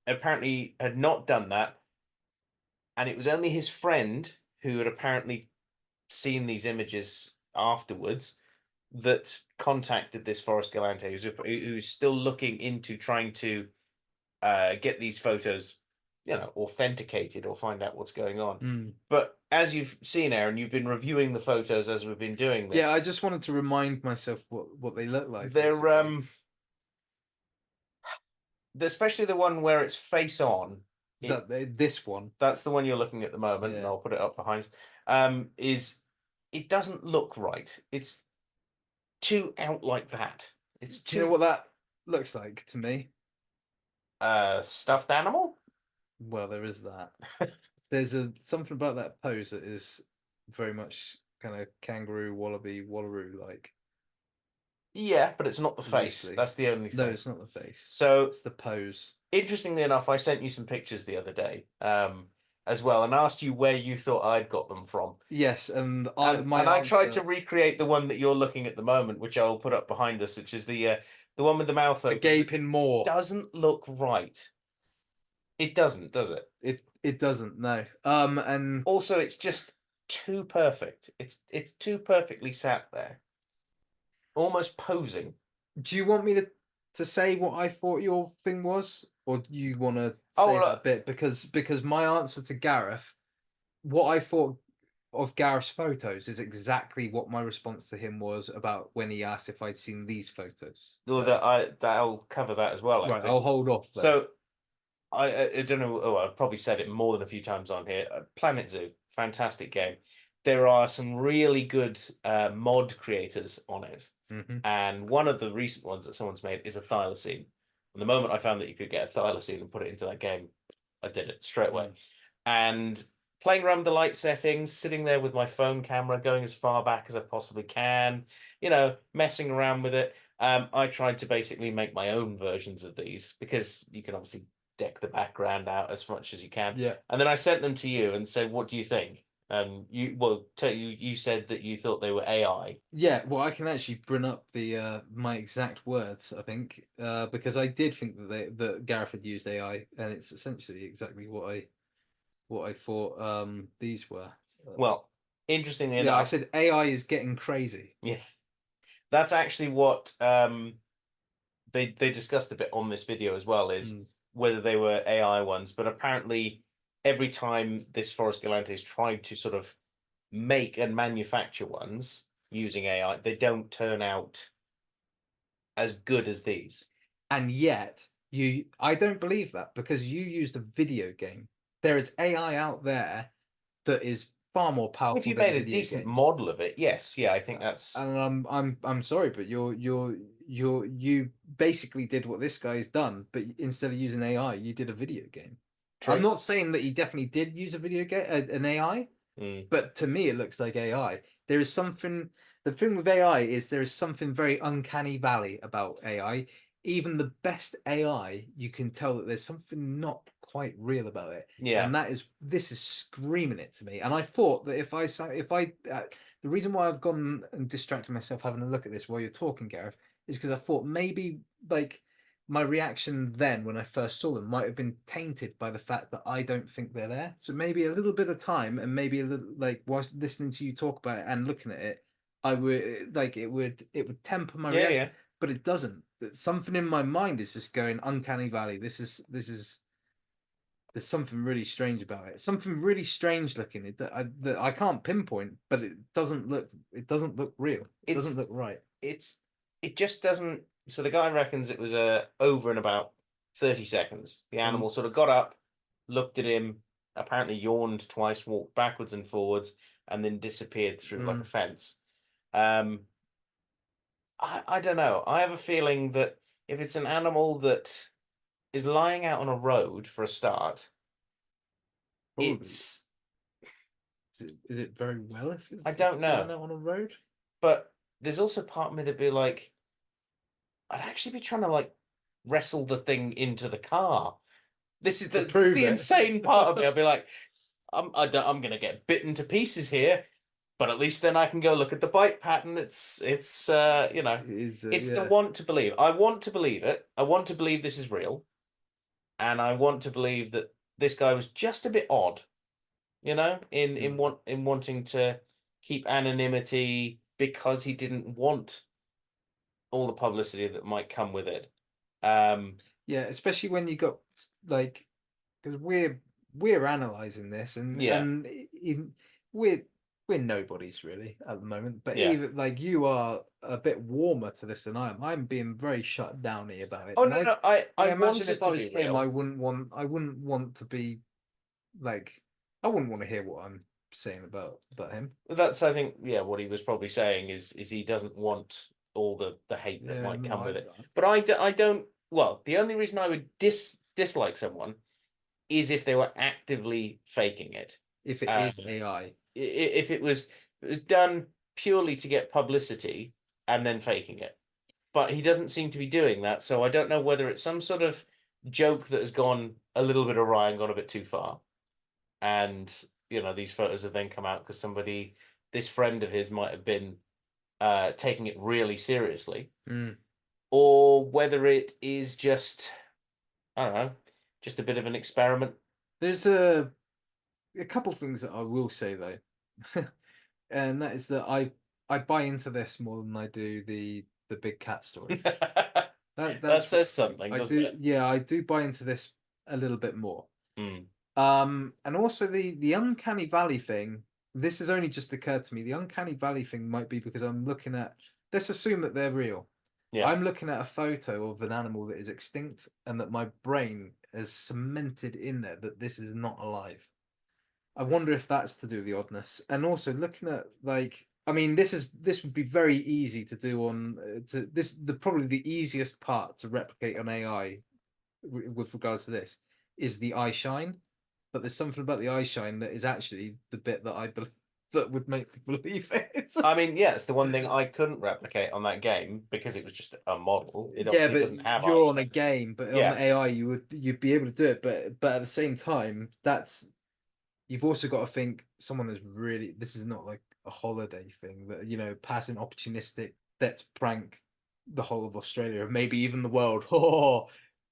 apparently had not done that. And it was only his friend who had apparently seen these images afterwards that contacted this Forest Galante, who's still looking into trying to get these photos, authenticated or find out what's going on. But as you've seen, Aaron, you've been reviewing the photos as we've been doing this. Yeah, I just wanted to remind myself what they look like. They're especially the one where it's face on. Is that this one? That's the one you're looking at the moment, and I'll put it up behind. It doesn't look right. It's too out like that. It's too. Do you know what that looks like to me? Stuffed animal? Well, there is that. There's something about that pose that is very much kind of kangaroo, wallaby, wallaroo like. Yeah, but it's not the face. Loosely. That's the only thing. No, it's not the face. So it's the pose. Interestingly enough, I sent you some pictures the other day, as well, and asked you where you thought I'd got them from. Yes, and I tried to recreate the one that you're looking at the moment, which I'll put up behind us, which is the one with the mouth open. A gaping maw. Doesn't look right. It doesn't, does it? It doesn't, no. And also it's just too perfect. It's too perfectly sat there. Almost posing. Do you want me to say what I thought your thing was? Or do you want to say that bit? Because my answer to Gareth, what I thought of Gareth's photos is exactly what my response to him was about when he asked if I'd seen these photos. Well, that'll cover that as well. Right, I'll hold off then. So I don't know. Oh, I've probably said it more than a few times on here. Planet Zoo, fantastic game. There are some really good mod creators on it. And one of the recent ones that someone's made is a thylacine. And the moment I found that you could get a thylacine and put it into that game, I did it straight away. And playing around with the light settings, sitting there with my phone camera, going as far back as I possibly can, messing around with it. I tried to basically make my own versions of these because you can obviously deck the background out as much as you can. Yeah. And then I sent them to you and said, what do you think? You said that you thought they were AI. Yeah, well, I can actually bring up the my exact words, I think, because I did think that Gareth had used AI, and it's essentially exactly what I thought these were. Well, interestingly enough, I said AI is getting crazy. Yeah, that's actually what they discussed a bit on this video as well, is whether they were AI ones, but apparently every time this Forest Galante has tried to sort of make and manufacture ones using AI, they don't turn out as good as these. And yet, I don't believe that, because you used a video game. There is AI out there that is far more powerful. If you made a decent model of it, yes, I think that's. And I'm sorry, but you basically did what this guy's done, but instead of using AI, you did a video game. True. I'm not saying that he definitely did use a video game, an AI, but to me it looks like AI. There is something. The thing with AI is there is something very uncanny valley about AI. Even the best AI, you can tell that there's something not quite real about it. Yeah. And this is screaming it to me. And I thought that the reason why I've gone and distracted myself having a look at this while you're talking, Gareth, is because I thought maybe my reaction then when I first saw them might have been tainted by the fact that I don't think they're there. So maybe a little bit of time and maybe a little, whilst listening to you talk about it and looking at it, I would it would temper my reaction. Yeah. But it doesn't. Something in my mind is just going uncanny valley. There's something really strange about it. Something really strange looking. That I can't pinpoint, but it doesn't look real. It doesn't look right. It just doesn't. So the guy reckons it was over in about 30 seconds. The animal sort of got up, looked at him, apparently yawned twice, walked backwards and forwards, and then disappeared through like a fence. I don't know. I have a feeling that if it's an animal that is lying out on a road for a start, Is it very well if it's I don't know lying out on a road? But there's also part of me that'd be like, I'd actually be trying to wrestle the thing into the car. This is the prove it. insane part of me. I'll be like, I'm going to get bitten to pieces here, but at least then I can go look at the bite pattern. It's it's the want to believe. I want to believe it. I want to believe this is real, and I want to believe that this guy was just a bit odd, in wanting to keep anonymity because he didn't want all the publicity that might come with it. Yeah, especially when you got like, because we're analyzing this, and we're nobodies really at the moment. But even like you are a bit warmer to this than I am. I'm being very shut downy about it. Oh no, I imagine if I was him, I wouldn't want to be like, I wouldn't want to hear what I'm saying about him. That's, I think, what he was probably saying is he doesn't want all the hate that might come with it. But I don't. Well, the only reason I would dislike someone is if they were actively faking it. If it is AI. If it was done purely to get publicity and then faking it. But he doesn't seem to be doing that, so I don't know whether it's some sort of joke that has gone a little bit awry and gone a bit too far. And, these photos have then come out because this friend of his might have been taking it really seriously. Or whether it is just, I don't know, just a bit of an experiment. There's a couple things that I will say though, and that is that I buy into this more than I do the big cat story. That says something, doesn't it? Yeah, I do buy into this a little bit more. And also the uncanny valley thing. This has only just occurred to me. The uncanny valley thing might be because I'm looking at. Let's assume that they're real. Yeah. I'm looking at a photo of an animal that is extinct, and that my brain has cemented in there that this is not alive. I wonder if that's to do with the oddness. And also looking at this would be very easy to do on probably the easiest part to replicate on AI with regards to this is the eye shine. But there's something about the eye shine that is actually the bit that I believe that would make me believe it. I mean, it's the one thing I couldn't replicate on that game because it was just a model. It doesn't have you're on a game, but on AI you'd be able to do it. But at the same time, you've also got to think someone that's really, this is not like a holiday thing that passing opportunistic, let's prank the whole of Australia, or maybe even the world.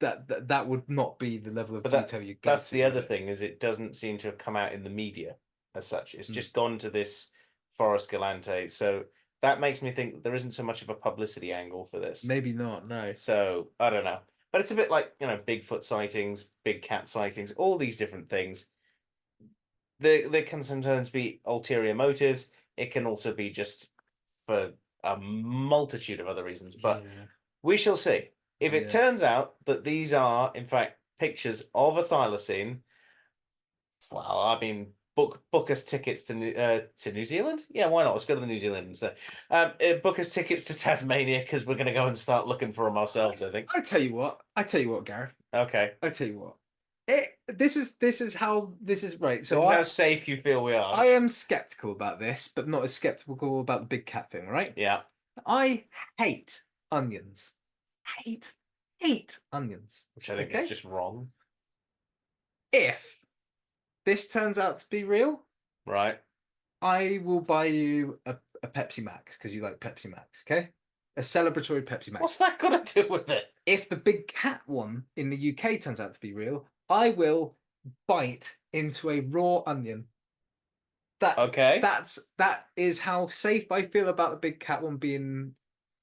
That would not be the level of detail you get. That's the other thing, is it doesn't seem to have come out in the media as such. It's just gone to this Forest Galante. So that makes me think that there isn't so much of a publicity angle for this. Maybe not, no. So I don't know. But it's a bit like, Bigfoot sightings, big cat sightings, all these different things. There can sometimes be ulterior motives. It can also be just for a multitude of other reasons. But we shall see. If it turns out that these are, in fact, pictures of a thylacine, well, I mean, book us tickets to New Zealand? Yeah, why not? Let's go to the New Zealand instead. Book us tickets to Tasmania because we're going to go and start looking for them ourselves, I think. I tell you what, Gareth. Okay. I tell you what. This is right. So how safe you feel we are. I am skeptical about this, but not as skeptical about the big cat thing, right? Yeah. I hate onions. Hate onions. Which I think is just wrong. If this turns out to be real, right, I will buy you a Pepsi Max because you like Pepsi Max, okay? A celebratory Pepsi Max. What's that got to do with it? If the big cat one in the UK turns out to be real, I will bite into a raw onion. That is how safe I feel about the big cat one being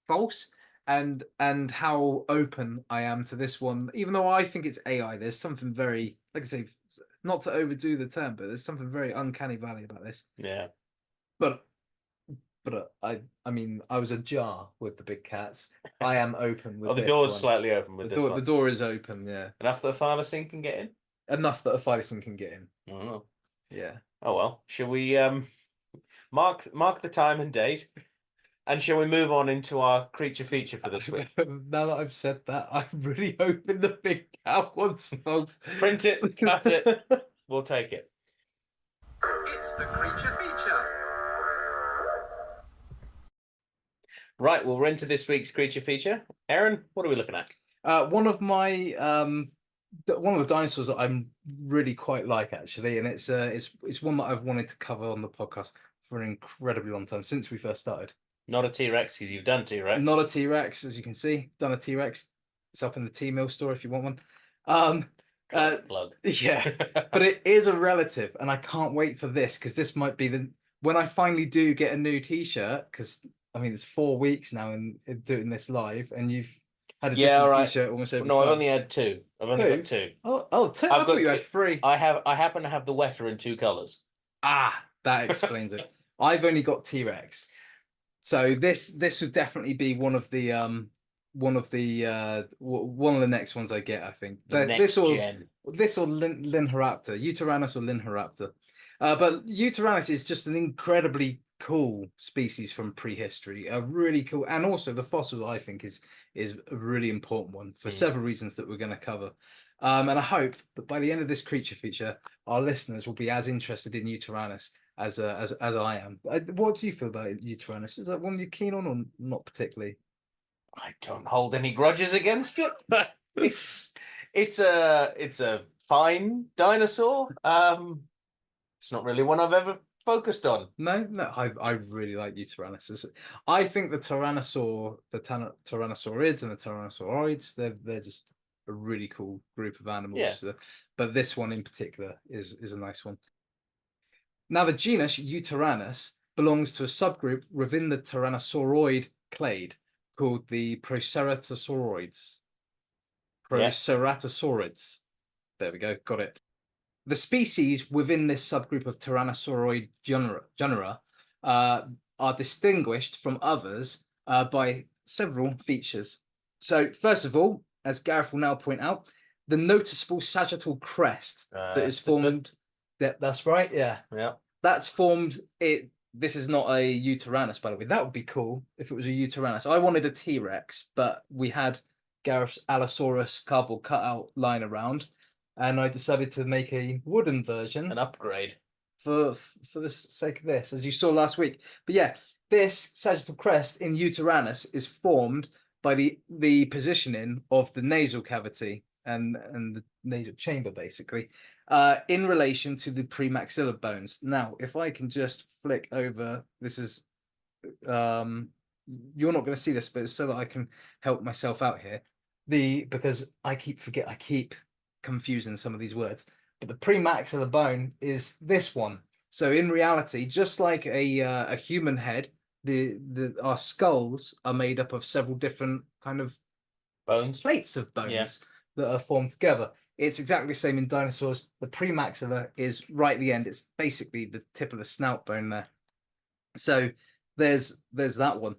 false, and how open I am to this one. Even though I think it's AI, there's something very, like I say, not to overdo the term, but there's something very uncanny valley about this. Yeah. But I mean, I was ajar with the big cats. I am open with the door's slightly open with this one. The door is open, yeah. Enough that a thylacine can get in? Enough that a thylacine can get in. Oh. Yeah. Oh well. Shall we mark the time and date? And shall we move on into our creature feature for this week? Now that I've said that, I'm really hoping the big cat ones, folks. Print it, cut it. We'll take it. It's the creature feature. Right, well, we're into this week's creature feature. Aaron, what are we looking at? One of my one of the dinosaurs that I'm really quite like, actually, and it's one that I've wanted to cover on the podcast for an incredibly long time, since we first started. Not a T-Rex, because you've done T-Rex. Not a T-Rex, as you can see. Done a T-Rex. It's up in the Teemill store if you want one. Plug. Yeah, but it is a relative, and I can't wait for this, because this might be when I finally do get a new T-shirt, because I mean it's 4 weeks now in doing this live, and you've had a different T-shirt almost every No, time. I've only had two. I've only got two. Two. I thought you had three. I happen to have the Weta in 2 colors. Ah, that explains it. I've only got T-Rex, so this would definitely be one of the next ones I get. I think this or Linheraptor, Yutyrannus or Linheraptor. But Yutyrannus is just an incredibly cool species from prehistory. Really cool, and also the fossil I think is a really important one for several reasons that we're going to cover. And I hope that by the end of this creature feature, our listeners will be as interested in Yutyrannus as I am. What do you feel about Yutyrannus? Is that one you're keen on, or not particularly? I don't hold any grudges against it, but it's a fine dinosaur. It's not really one I've ever focused on. No, I really like Yutyrannus. I think the Tyrannosaurids and the Tyrannosauroids, they're just a really cool group of animals. Yeah. But this one in particular is a nice one. Now, the genus Yutyrannus belongs to a subgroup within the Tyrannosauroid clade called the Proceratosaurids. Proceratosaurids. There we go, got it. The species within this subgroup of Tyrannosauroid genera are distinguished from others by several features. So, first of all, as Gareth will now point out, the noticeable sagittal crest that is formed. That's right, yeah. Yeah. That's formed. This is not a Yutyrannus, by the way. That would be cool if it was a Yutyrannus. I wanted a T-Rex, but we had Gareth's Allosaurus cardboard cutout lying around, and I decided to make a wooden version. An upgrade. For the sake of this, as you saw last week. But yeah, this sagittal crest in Yutyrannus is formed by the positioning of the nasal cavity and the nasal chamber, basically, in relation to the premaxillar bones. Now, if I can just flick over, this is, you're not going to see this, but it's so that I can help myself out here. Because I keep confusing some of these words. But the premaxillar bone is this one. So in reality, just like a human head, our skulls are made up of several different kind of plates of bones that are formed together. It's exactly the same in dinosaurs. The premaxilla is right at the end. It's basically the tip of the snout bone there. So there's that one.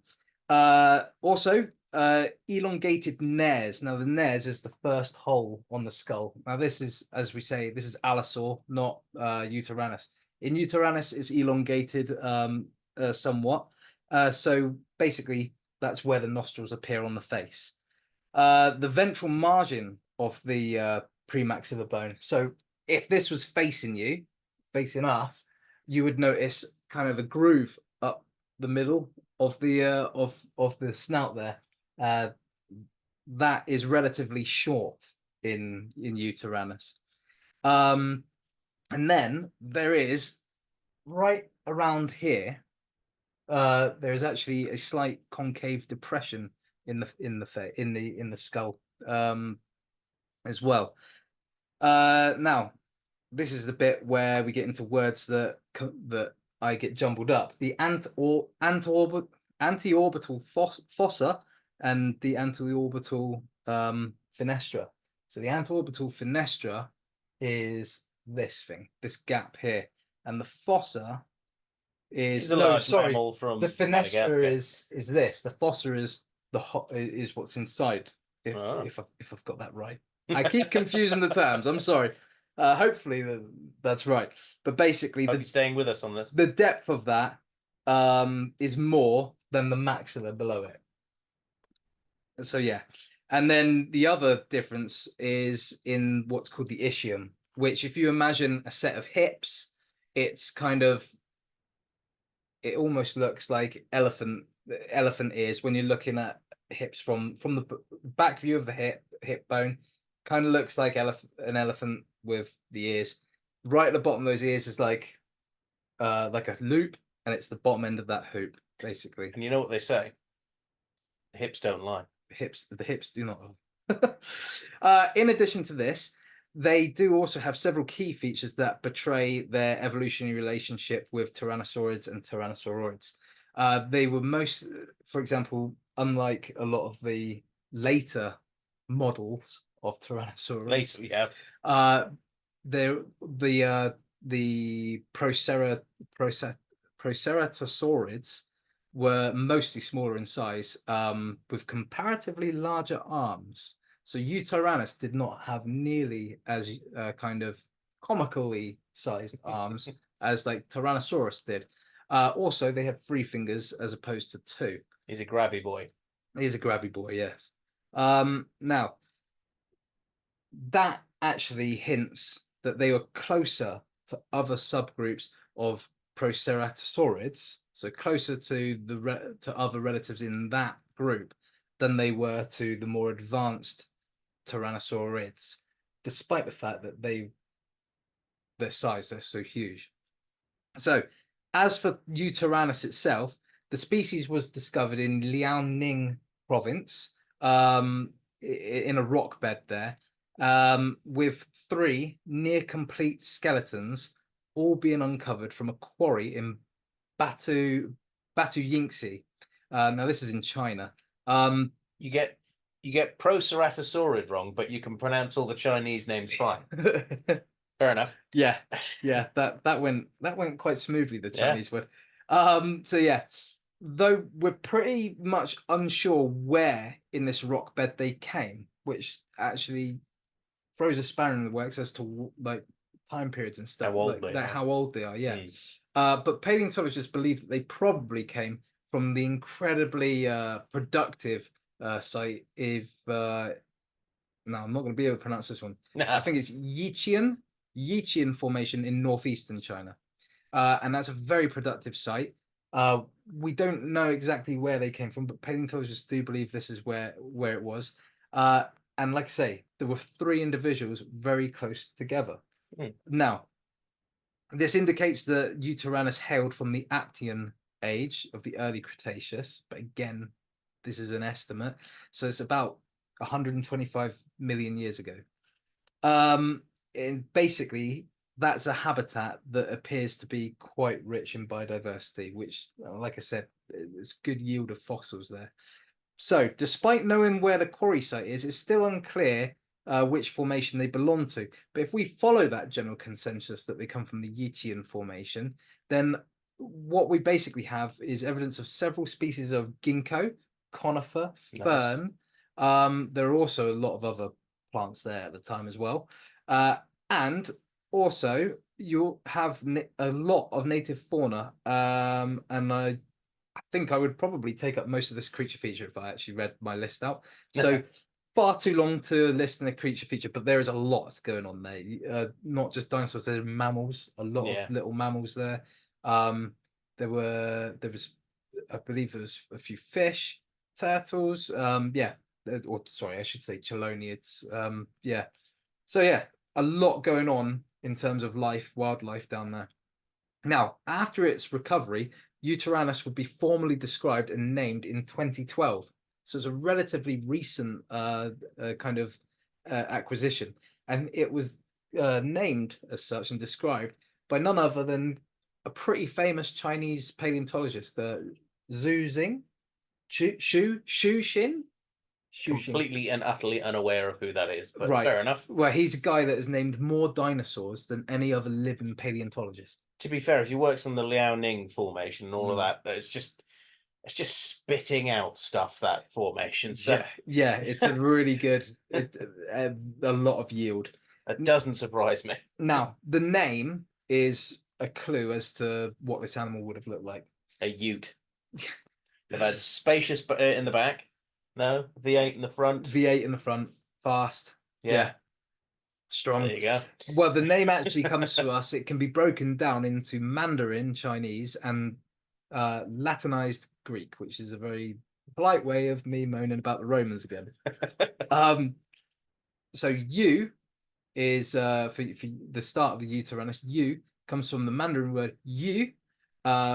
Also, elongated nares. Now the nares is the first hole on the skull. Now this is, as we say, this is allosaur, not Yutyrannus. In Yutyrannus, it's elongated somewhat. So basically, that's where the nostrils appear on the face. The ventral margin of the premaxillar bone. So if this was facing us, you would notice kind of a groove up the middle of the snout there. That is relatively short in Yutyrannus. And then there is right around here. There is actually a slight concave depression in the skull as well. Now, this is the bit where we get into words that I get jumbled up. The anteorbital fossa and the anteorbital fenestra. So the anteorbital fenestra is this gap here, and the fossa is the fenestra is this. The fossa is what's inside. If I've got that right. I keep confusing the terms. I'm sorry. Hopefully that's right. But basically, Hope you're staying with us on this. The depth of that is more than the maxilla below it. So yeah, and then the other difference is in what's called the ischium, which, if you imagine a set of hips, it's kind of, it almost looks like elephant ears when you're looking at hips from the back view of the hip. hip bone. Kind of looks like an elephant with the ears. Right at the bottom of those ears is like a loop, and it's the bottom end of that hoop, basically. And you know what they say? The hips don't lie. The hips do not lie. In addition to this, they do also have several key features that betray their evolutionary relationship with tyrannosaurids and tyrannosauroids. They were for example, unlike a lot of the later models of tyrannosaurids. Later, yeah. The Proceratosaurids were mostly smaller in size, with comparatively larger arms. So Yutyrannus did not have nearly as kind of comically sized arms as like Tyrannosaurus did. Also, they had 3 fingers as opposed to 2. He's a grabby boy. He's a grabby boy, yes. Now, that actually hints that they were closer to other subgroups of Proceratosaurids, so closer to other relatives in that group than they were to the more advanced Tyrannosaurids, despite the fact that their size, they're so huge. So, as for Yutyrannus itself, the species was discovered in Liaoning province, in a rock bed there, with 3 near complete skeletons, all being uncovered from a quarry in Batu Yingxi. Now this is in China. You get Proceratosaurid wrong, but you can pronounce all the Chinese names fine. Fair enough. Yeah, that went quite smoothly, the Chinese word. So yeah, though we're pretty much unsure where in this rock bed they came, which actually throws a spanner in the works as to like time periods and stuff. How old they are, yeah. But paleontologists believe that they probably came from the incredibly productive site of no, I'm not going to be able to pronounce this one. I think it's Yiqian Formation in northeastern China, and that's a very productive site. We don't know exactly where they came from, but paleontologists do believe this is where it was. And like I say, there were 3 individuals very close together. Now, this indicates that Yutyrannus hailed from the Aptian age of the early Cretaceous, but again, this is an estimate, so it's about 125 million years ago. And basically, that's a habitat that appears to be quite rich in biodiversity, which, like I said, there's good yield of fossils there. So, despite knowing where the quarry site is, it's still unclear which formation they belong to. But if we follow that general consensus that they come from the Yiqian Formation, then what we basically have is evidence of several species of ginkgo, conifer, fern. Nice. There are also a lot of other plants there at the time as well. And also, you'll have a lot of native fauna. And I think I would probably take up most of this creature feature if I actually read my list out. So far too long to list in a creature feature, but there is a lot going on there. Not just dinosaurs, there's mammals, a lot of little mammals there. There was, I believe there was a few fish, turtles, or sorry, I should say cheloniids. So yeah, a lot going on in terms of wildlife down there. Now, after its recovery, Yutyrannus would be formally described and named in 2012. So it's a relatively recent kind of acquisition. And it was named as such and described by none other than a pretty famous Chinese paleontologist, Zhu Xing? Shu Xin? Completely and utterly unaware of who that is, but right. Fair enough. Well, he's a guy that has named more dinosaurs than any other living paleontologist. To be fair, if he works on the Liaoning Formation and all of that, it's just spitting out stuff, that formation. So yeah, it's a really good, a lot of yield. It doesn't surprise me. Now, the name is a clue as to what this animal would have looked like. A ute. They've had spacious in the back. No, V8 in the front. V8 in the front. Fast. Yeah. Strong. There you go. Well, the name actually comes to us. It can be broken down into Mandarin Chinese and Latinized Greek, which is a very polite way of me moaning about the Romans again. So U is for the start of the Yutyrannus. U comes from the Mandarin word "yu,"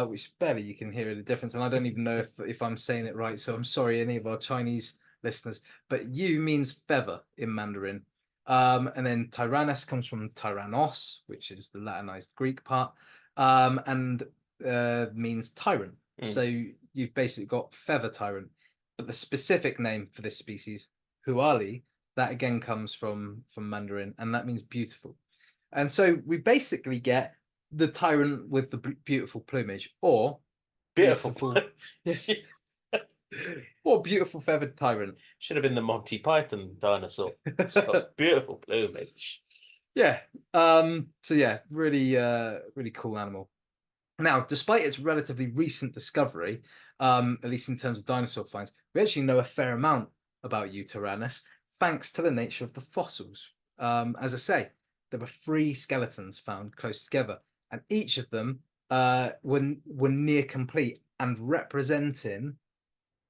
which barely you can hear the difference, and I don't even know if I'm saying it right. So I'm sorry, any of our Chinese listeners, but "yu" means feather in Mandarin. And then Tyrannus comes from Tyrannos, which is the Latinized Greek part, and means tyrant. So you've basically got feather tyrant, but the specific name for this species, Huali, that again comes from Mandarin, and that means beautiful. And so we basically get the tyrant with the beautiful plumage, or Beautiful. or beautiful feathered tyrant. Should have been the Monty Python dinosaur. It's got beautiful plumage. Yeah. So yeah, really, really cool animal. Now, despite its relatively recent discovery, at least in terms of dinosaur finds, we actually know a fair amount about Yutyrannus, thanks to the nature of the fossils. As I say, there were 3 skeletons found close together, and each of them were near complete and representing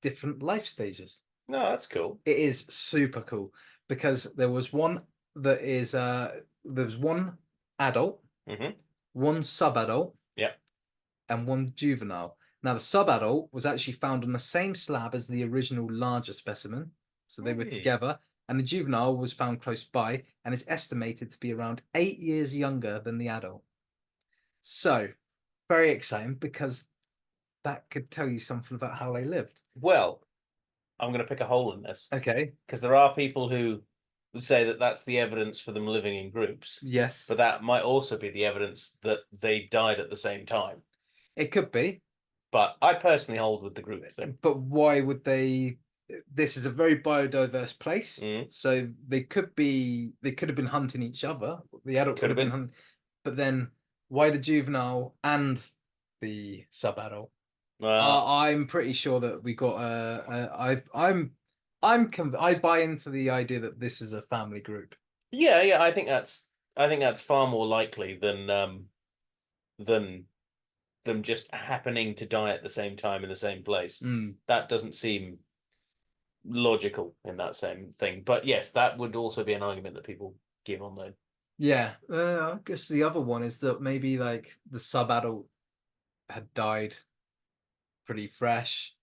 different life stages. No, that's cool. It is super cool because there was one that is there was one adult, one subadult, and one juvenile. Now the subadult was actually found on the same slab as the original larger specimen, so they were together, and the juvenile was found close by and is estimated to be around 8 years younger than the adult. So very exciting because that could tell you something about how they lived. Well, I'm going to pick a hole in this. Okay. Because there are people who say that that's the evidence for them living in groups. Yes. But that might also be the evidence that they died at the same time. It could be. But I personally hold with the group thing. But why would they? This is a very biodiverse place, so they could have been hunting each other. The adult could have been hunting, but then why the juvenile and the sub-adult? I'm pretty sure that we got I buy into the idea that this is a family group. Yeah, I think that's far more likely than them just happening to die at the same time in the same place. That doesn't seem logical in that same thing. But yes, that would also be an argument that people give on there. Yeah, I guess the other one is that maybe like the sub-adult had died pretty fresh.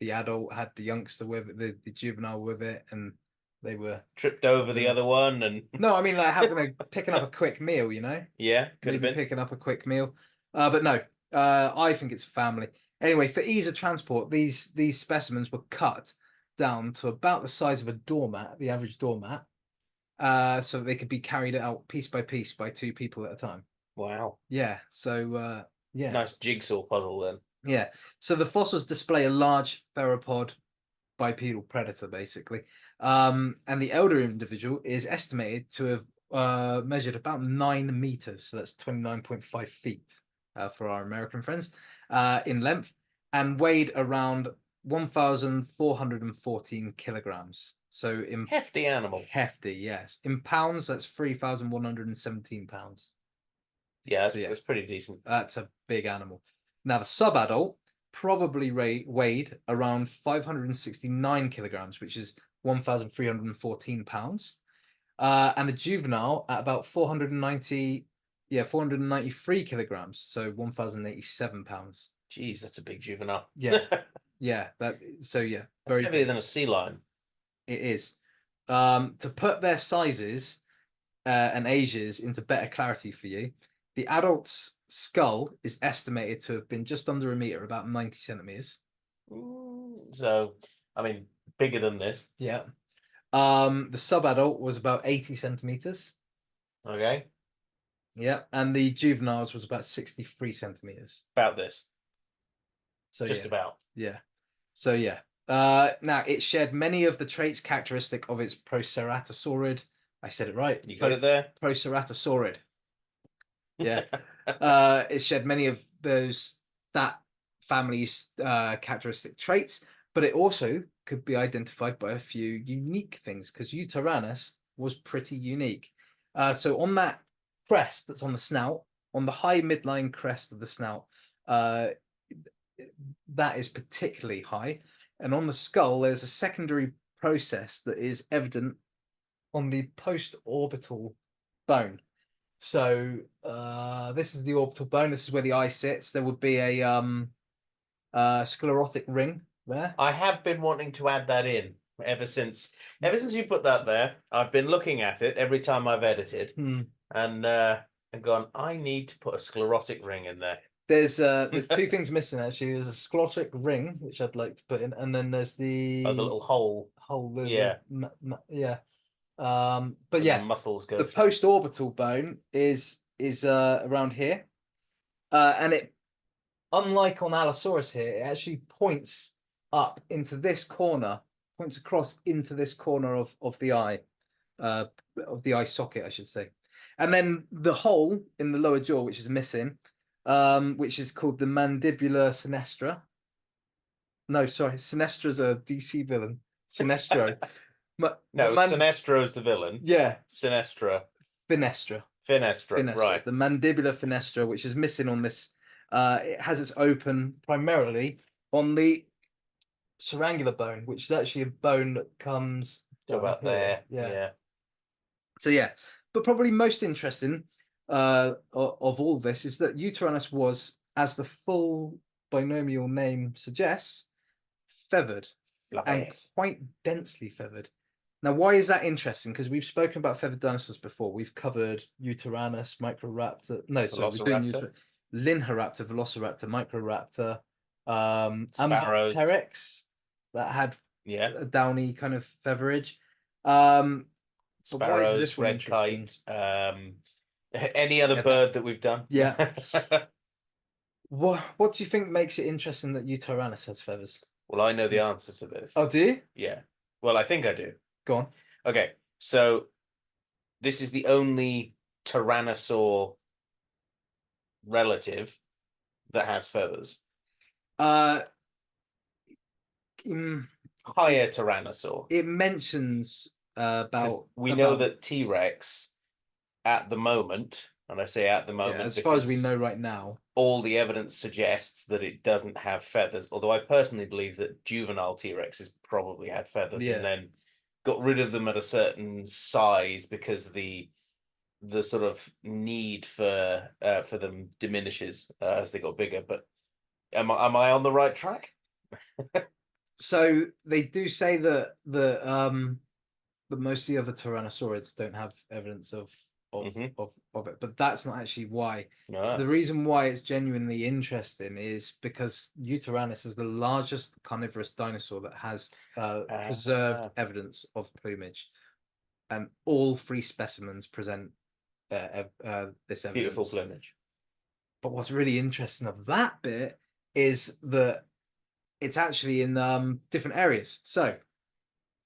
The adult had the youngster with it, the juvenile with it, and they were tripped over the other one. And no, I mean like picking up a quick meal, you know? Yeah, could maybe have been picking up a quick meal. But no, I think it's family. Anyway, for ease of transport, these specimens were cut down to about the size of a doormat, the average doormat, so they could be carried out piece by piece by 2 people at a time. Wow. Yeah. So yeah. Nice jigsaw puzzle then. Yeah. So the fossils display a large theropod bipedal predator, basically. And the elder individual is estimated to have measured about 9 meters, so that's 29.5 feet for our American friends, in length, and weighed around 1,414 kilograms. So in hefty animal. Hefty, yes. In pounds, that's 3,117 pounds. Yeah, that's pretty decent. That's a big animal. Now the subadult probably weighed around 569 kilograms, which is 1,314 pounds. And the juvenile at about 493 kilograms, so 1,087 pounds. Jeez, that's a big juvenile. Yeah. Very heavier than a sea lion. It is. To put their sizes and ages into better clarity for you, the adult's skull is estimated to have been just under a meter, about 90 centimeters. So, I mean, bigger than this. Yeah. The subadult was about 80 centimeters. Okay. Yeah, and the juveniles was about 63 centimeters. About this. So just about. Yeah. So yeah. Now it shared many of the traits characteristic of its Proceratosaurid. I said it right. You got it there. Proceratosaurid. Yeah. It shared many of that family's characteristic traits, but it also could be identified by a few unique things because Yutyrannus was pretty unique. So on that crest that's on the snout, on the high midline crest of the snout, that is particularly high. And on the skull, there's a secondary process that is evident on the post-orbital bone. So this is the orbital bone. This is where the eye sits. There would be a sclerotic ring there. I have been wanting to add that in ever since you put that there. I've been looking at it every time I've edited, and gone, I need to put a sclerotic ring in there. There's two things missing actually. There's a sclerotic ring which I'd like to put in, and then there's the little hole. Yeah. But yeah, the muscles go. The post-orbital bone is around here, and it, unlike on Allosaurus here, it actually points up into this corner, points across into this corner of the eye socket, I should say. And then the hole in the lower jaw, which is missing, which is called the mandibular sinestra. No, sorry, Sinestra's a DC villain. Sinestro. Sinestro's the villain. Yeah. Sinestra. Finestra, right. The mandibular finestra, which is missing on this. It has its open primarily on the cerangular bone, which is actually a bone that comes about there. Yeah. So yeah, but probably most interesting of all this is that Yutyrannus was, as the full binomial name suggests, feathered and quite densely feathered. Now, why is that interesting? Because we've spoken about feathered dinosaurs before. We've covered Yutyrannus, Microraptor. No, sorry, we're doing Linheraptor, Velociraptor, Microraptor, Ambopteryx that had a downy kind of featherage. Sparrows, red kite, any other bird that we've done. Yeah. What do you think makes it interesting that Yutyrannus has feathers? Well, I know the answer to this. Oh, do you? Yeah. Well, I think I do. Go on. Okay, so this is the only tyrannosaur relative that has feathers. Higher tyrannosaur. It mentions about. We know that T-Rex at the moment, and I say at the moment, as far as we know right now, all the evidence suggests that it doesn't have feathers. Although I personally believe that juvenile T-Rexes probably had feathers and then got rid of them at a certain size because the sort of need for them diminishes as they got bigger. But am I on the right track? So they do say that most of the other tyrannosaurids don't have evidence of it, but that's not actually why. The reason why it's genuinely interesting is because Yutyrannus is the largest carnivorous dinosaur that has preserved evidence of plumage, and all 3 specimens present this evidence. Beautiful plumage. But what's really interesting of that bit is that it's actually in different areas. So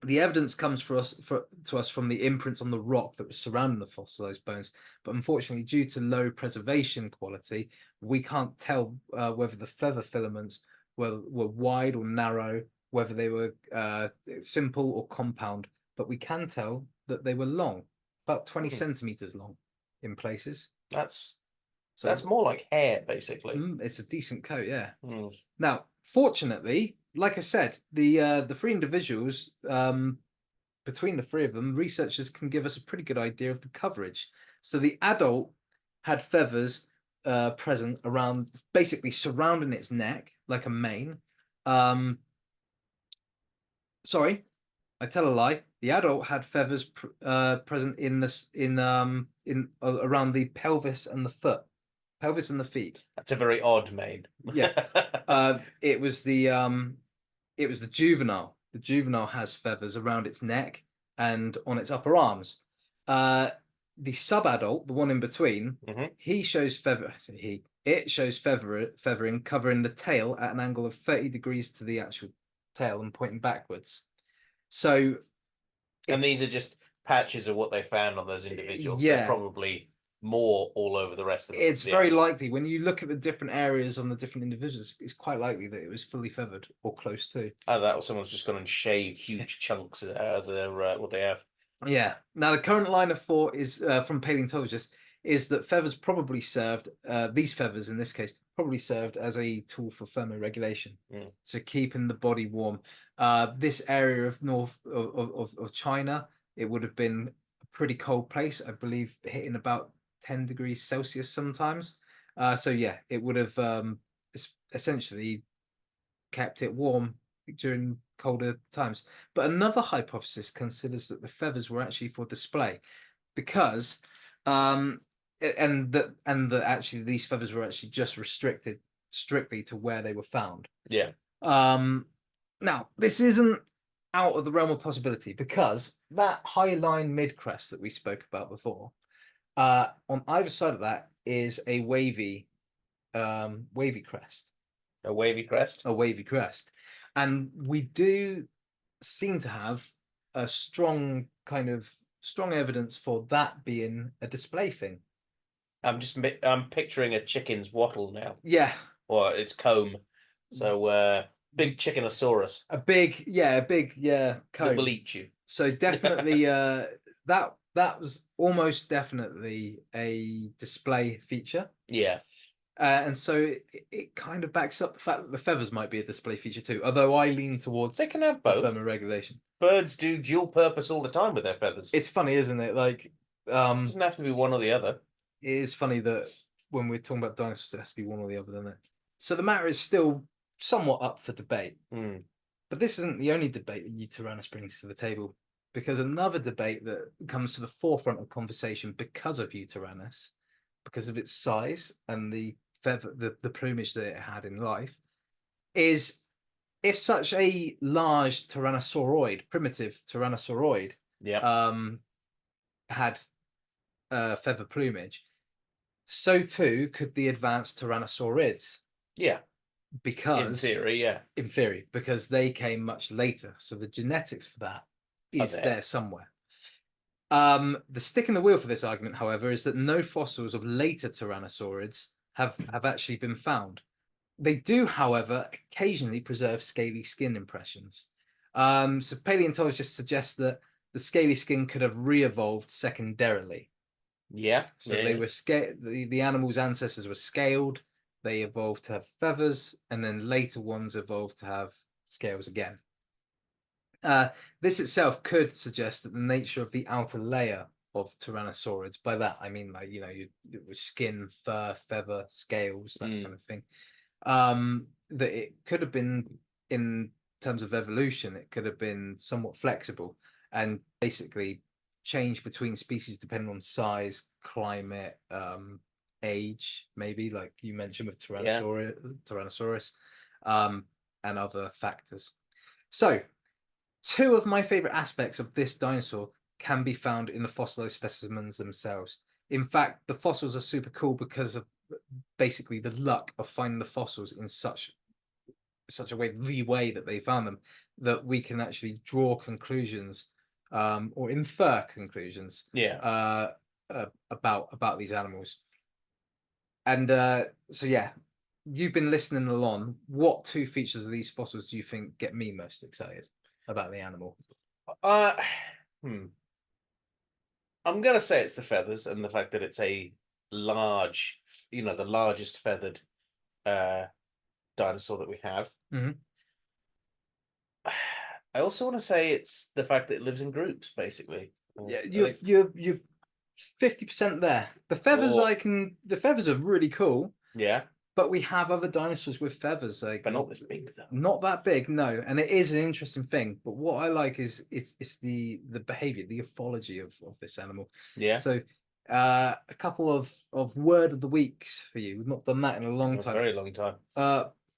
the evidence comes to us from the imprints on the rock that was surrounding the fossilized bones, but unfortunately, due to low preservation quality, we can't tell whether the feather filaments were wide or narrow, whether they were simple or compound. But we can tell that they were long, about 20 centimeters long in places. That's more like hair, basically. It's a decent coat, yeah. Now, fortunately, like I said, the 3 individuals, between the 3 of them, researchers can give us a pretty good idea of the coverage. So the adult had feathers present around, basically surrounding its neck like a mane. Sorry, I tell a lie. The adult had feathers present around the pelvis and the foot. Pelvis and the feet. That's a very odd mane. Yeah. It was the juvenile. The juvenile has feathers around its neck and on its upper arms. The subadult, the one in between, he shows feather. It shows feathering covering the tail at an angle of 30 degrees to the actual tail and pointing backwards. So, and these are just patches of what they found on those individuals. Yeah. They're probably more all over the rest of them. It's very likely when you look at the different areas on the different individuals, it's quite likely that it was fully feathered or close to. Oh, that was someone's just gone and shaved huge chunks out of their what they have. Yeah. Now the current line of thought is from paleontologists is that feathers probably served. These feathers, in this case, probably served as a tool for thermoregulation, so keeping the body warm. This area of north of China, it would have been a pretty cold place, I believe, hitting about 10 degrees Celsius sometimes. So yeah, it would have essentially kept it warm during colder times. But another hypothesis considers that the feathers were actually for display, because and that actually these feathers were actually just restricted strictly to where they were found. Yeah. Now this isn't out of the realm of possibility, because that high line mid crest that we spoke about before, on either side of that is a wavy crest. A wavy crest? A wavy crest. And we do seem to have a strong evidence for that being a display thing. I'm picturing a chicken's wattle now. Yeah. Or its comb. So big chickenosaurus. A big comb. That will eat you. So definitely that was almost definitely a display feature. Yeah. And so it kind of backs up the fact that the feathers might be a display feature too, although I lean towards they can have both. Thermoregulation. Birds do dual purpose all the time with their feathers. It's funny, isn't it? Like, it doesn't have to be one or the other. It is funny that when we're talking about dinosaurs, it has to be one or the other, doesn't it? So the matter is still somewhat up for debate. But this isn't the only debate that Yutyrannus brings to the table, because another debate that comes to the forefront of conversation because of Yutyrannus, because of its size and the feather, the plumage that it had in life, is if such a large primitive tyrannosauroid, had feather plumage, so too could the advanced tyrannosaurids. Yeah. Because in theory, because they came much later, so the genetics for that is there somewhere. The stick in the wheel for this argument, however, is that no fossils of later tyrannosaurids have actually been found. They do, however, occasionally preserve scaly skin impressions. So paleontologists suggest that the scaly skin could have re-evolved secondarily. Yeah. So they were the animal's ancestors were scaled. They evolved to have feathers, and then later ones evolved to have scales again. This itself could suggest that the nature of the outer layer of tyrannosaurids, by that I mean, like, it was skin, fur, feather, scales, that kind of thing, that it could have been, in terms of evolution, it could have been somewhat flexible and basically change between species depending on size, climate, age, maybe, like you mentioned with Tyrannosaurus, and other factors. So two of my favorite aspects of this dinosaur can be found in the fossilized specimens themselves. In fact, the fossils are super cool because of basically the luck of finding the fossils in such a way that they found them, that we can actually draw conclusions, or infer conclusions, about these animals. And so yeah, you've been listening along. What two features of these fossils do you think get me most excited about the animal? I'm gonna say it's the feathers and the fact that it's a large, the largest feathered dinosaur that we have. I also want to say it's the fact that it lives in groups, basically. Yeah, you're 50% there. The feathers, the feathers are really cool. Yeah. But we have other dinosaurs with feathers. But not this big, though. Not that big, no. And it is an interesting thing. But what I like is it's the behavior, the ethology of this animal. Yeah. So a couple of word of the weeks for you. We've not done that in a long time. A very long time.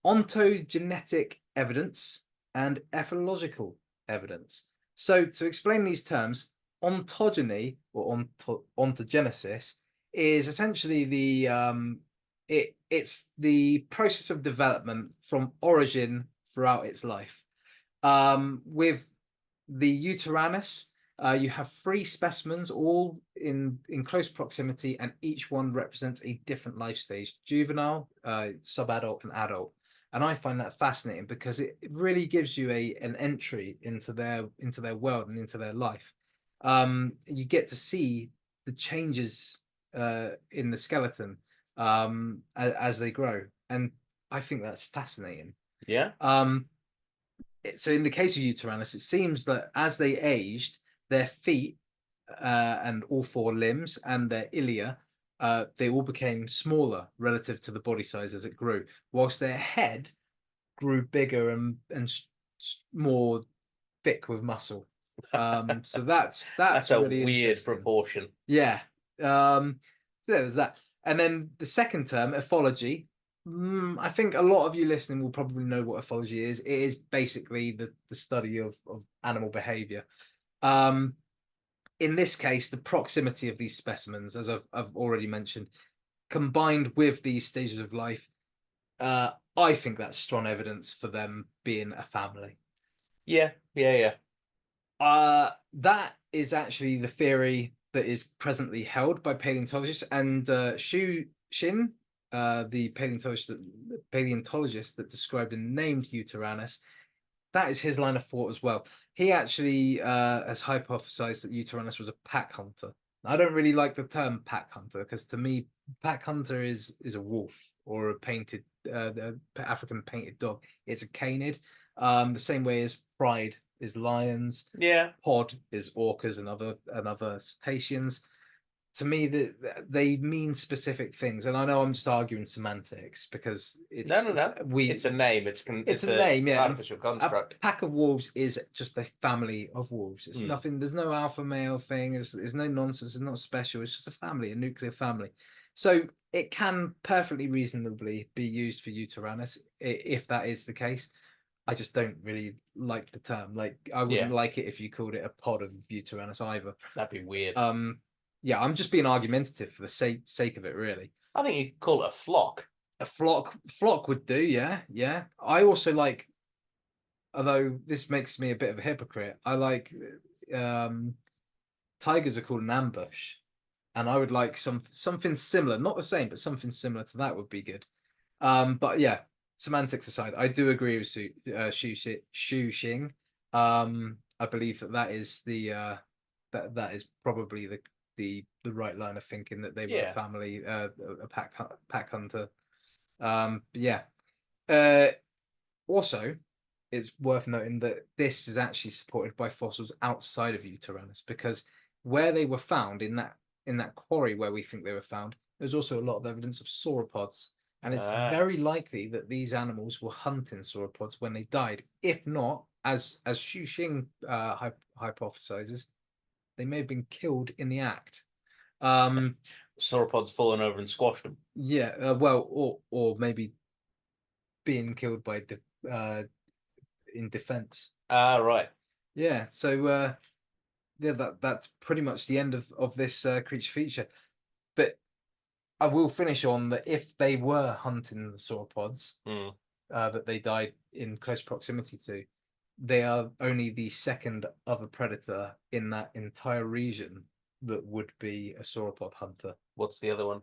Ontogenetic evidence and ethological evidence. So to explain these terms, ontogeny or ontogenesis is essentially it's the process of development from origin throughout its life. With the Yutyrannus, you have 3 specimens, all in close proximity, and each one represents a different life stage: juvenile, subadult, and adult. And I find that fascinating because it really gives you an entry into their world and into their life. You get to see the changes in the skeleton as they grow, and I think that's fascinating. Yeah. So in the case of Yutyrannus, it seems that as they aged, their feet and all four limbs and their ilia, they all became smaller relative to the body size as it grew, whilst their head grew bigger and more thick with muscle. So that's a really weird proportion. Yeah. So there's that. And then the second term, ethology. I think a lot of you listening will probably know what ethology is. It is basically the study of animal behavior. In this case, the proximity of these specimens, as I've already mentioned, combined with these stages of life, I think that's strong evidence for them being a family. Yeah. That is actually the theory that is presently held by paleontologists, and Xu Xin, the paleontologist that described and named Yutyrannus, that is his line of thought as well. He actually has hypothesized that Yutyrannus was a pack hunter. I don't really like the term pack hunter because to me, pack hunter is a wolf or a painted African painted dog. It's a canid, the same way as pride is lions. Yeah. Pod is orcas and other cetaceans. To me, they mean specific things, and I know I'm just arguing semantics because it's a name. It's a name, yeah. Artificial construct. A pack of wolves is just a family of wolves. It's nothing. There's no alpha male thing. There's no nonsense. It's not special. It's just a family, a nuclear family. So it can perfectly reasonably be used for Yutyrannus if that is the case. I just don't really like the term. Like, I wouldn't like it if you called it a pod of Yutyrannus either. That'd be weird. Yeah, I'm just being argumentative for the sake of it, really. I think you could call it a flock. A flock would do, yeah. I also like, although this makes me a bit of a hypocrite, I like tigers are called an ambush, and I would like something similar, not the same, but something similar to that would be good. But yeah, semantics aside, I do agree with Xu Xing. I believe that is the that is probably the right line of thinking, that they were a family, a pack hunter. Yeah. Also, it's worth noting that this is actually supported by fossils outside of Yutyrannus, because where they were found in that quarry where we think they were found, there's also a lot of evidence of sauropods. And it's very likely that these animals were hunting sauropods when they died. If not, as Xu Xing hypothesizes, they may have been killed in the act. Sauropods fallen over and squashed them. Yeah, well, or maybe being killed by in defense. Right. Yeah. So yeah, that's pretty much the end of this creature feature. But I will finish on that if they were hunting the sauropods that they died in close proximity to, they are only the second other predator in that entire region that would be a sauropod hunter. What's the other one?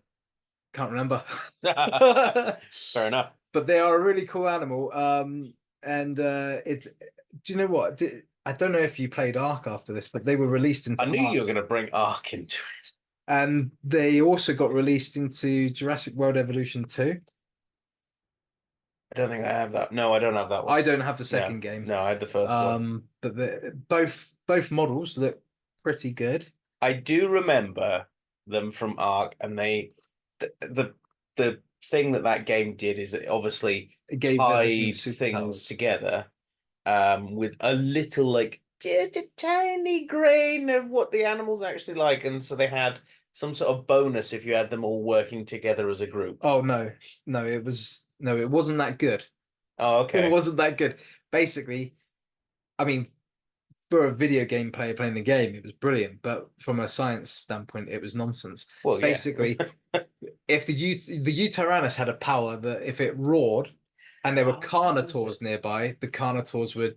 Can't remember. Fair enough. But they are a really cool animal. And it's, do you know what? I don't know if you played Ark after this, but they were released into I knew Ark. you were going to bring Ark into it. And they also got released into Jurassic World Evolution 2. I don't think I have that. No, I don't have that one. I don't have the second game. No, I had the first one. But both models look pretty good. I do remember them from Ark, and the thing that game did is it obviously tied things together with a little, like, just a tiny grain of what the animals actually like, and so they had some sort of bonus if you had them all working together as a group. Oh no, it wasn't that good. Oh, okay. It wasn't that good. Basically, I mean, for a video game player playing the game, it was brilliant, but from a science standpoint, it was nonsense. Well, basically, if the Yutyrannus had a power that if it roared and there were carnivores nearby, the carnivores would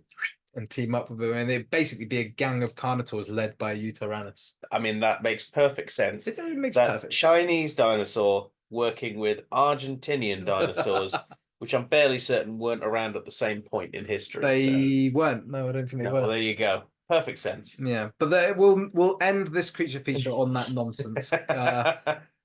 and team up with them, and it'd basically be a gang of carnivores led by a Yutyrannus. I mean, that makes perfect sense. It makes perfect sense. Chinese dinosaur working with Argentinian dinosaurs, which I'm fairly certain weren't around at the same point in history. They weren't. No, I don't think they were. Well, there you go. Perfect sense. Yeah, but we'll end this creature feature on that nonsense.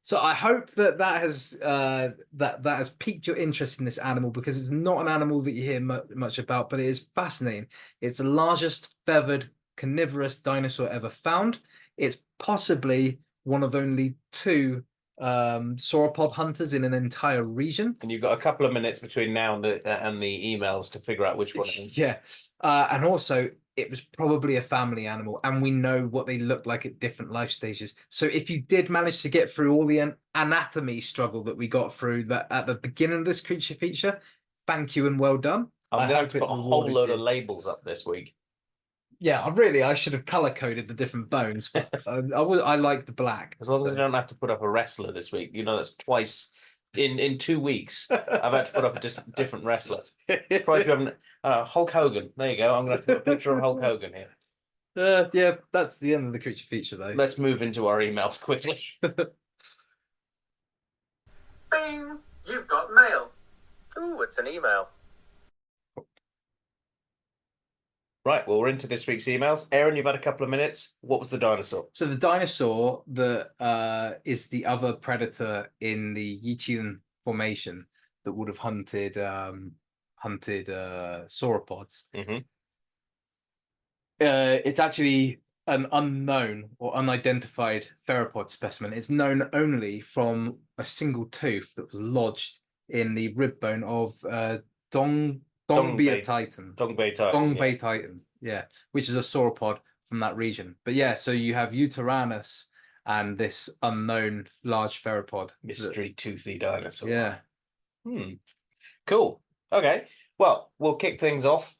So I hope that has that has piqued your interest in this animal, because it's not an animal that you hear much about, but it is fascinating. It's the largest feathered carnivorous dinosaur ever found. It's possibly one of only 2 sauropod hunters in an entire region. And you've got a couple of minutes between now and the emails to figure out which one it is. Yeah. And also, it was probably a family animal, and we know what they look like at different life stages. So if you did manage to get through all the anatomy struggle that we got through that at the beginning of this creature feature, thank you and well done. I'm gonna have to put a whole load of labels up this week. Yeah, I should have color coded the different bones, but I like the black. As long as I don't have to put up a wrestler this week, that's twice in 2 weeks. I've had to put up a different wrestler. Surprised you haven't. Hulk Hogan. There you go. I'm gonna have to put a picture of Hulk Hogan here. Yeah, that's the end of the creature feature, though. Let's move into our emails quickly. Bing! You've got mail. Ooh, it's an email. Right, well, we're into this week's emails. Aaron, you've had a couple of minutes. What was the dinosaur? So the dinosaur that is the other predator in the Yutyrannus formation that would have hunted sauropods. Mm-hmm. It's actually an unknown or unidentified theropod specimen. It's known only from a single tooth that was lodged in the rib bone of Dongbei Titan, yeah, which is a sauropod from that region. But yeah, so you have Yutyrannus and this unknown large theropod. Mystery toothy dinosaur. Yeah. Cool. Okay. Well, we'll kick things off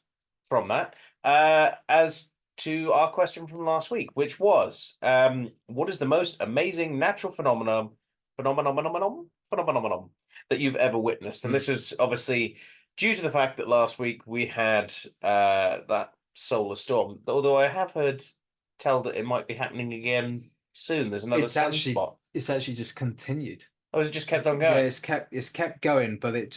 from that. As to our question from last week, which was, what is the most amazing natural phenomenon that you've ever witnessed? And this is obviously due to the fact that last week we had that solar storm, although I have heard tell that it might be happening again soon. There's another sunspot. It's actually just continued. Oh, has it just kept on going? Yeah, it's kept going, but it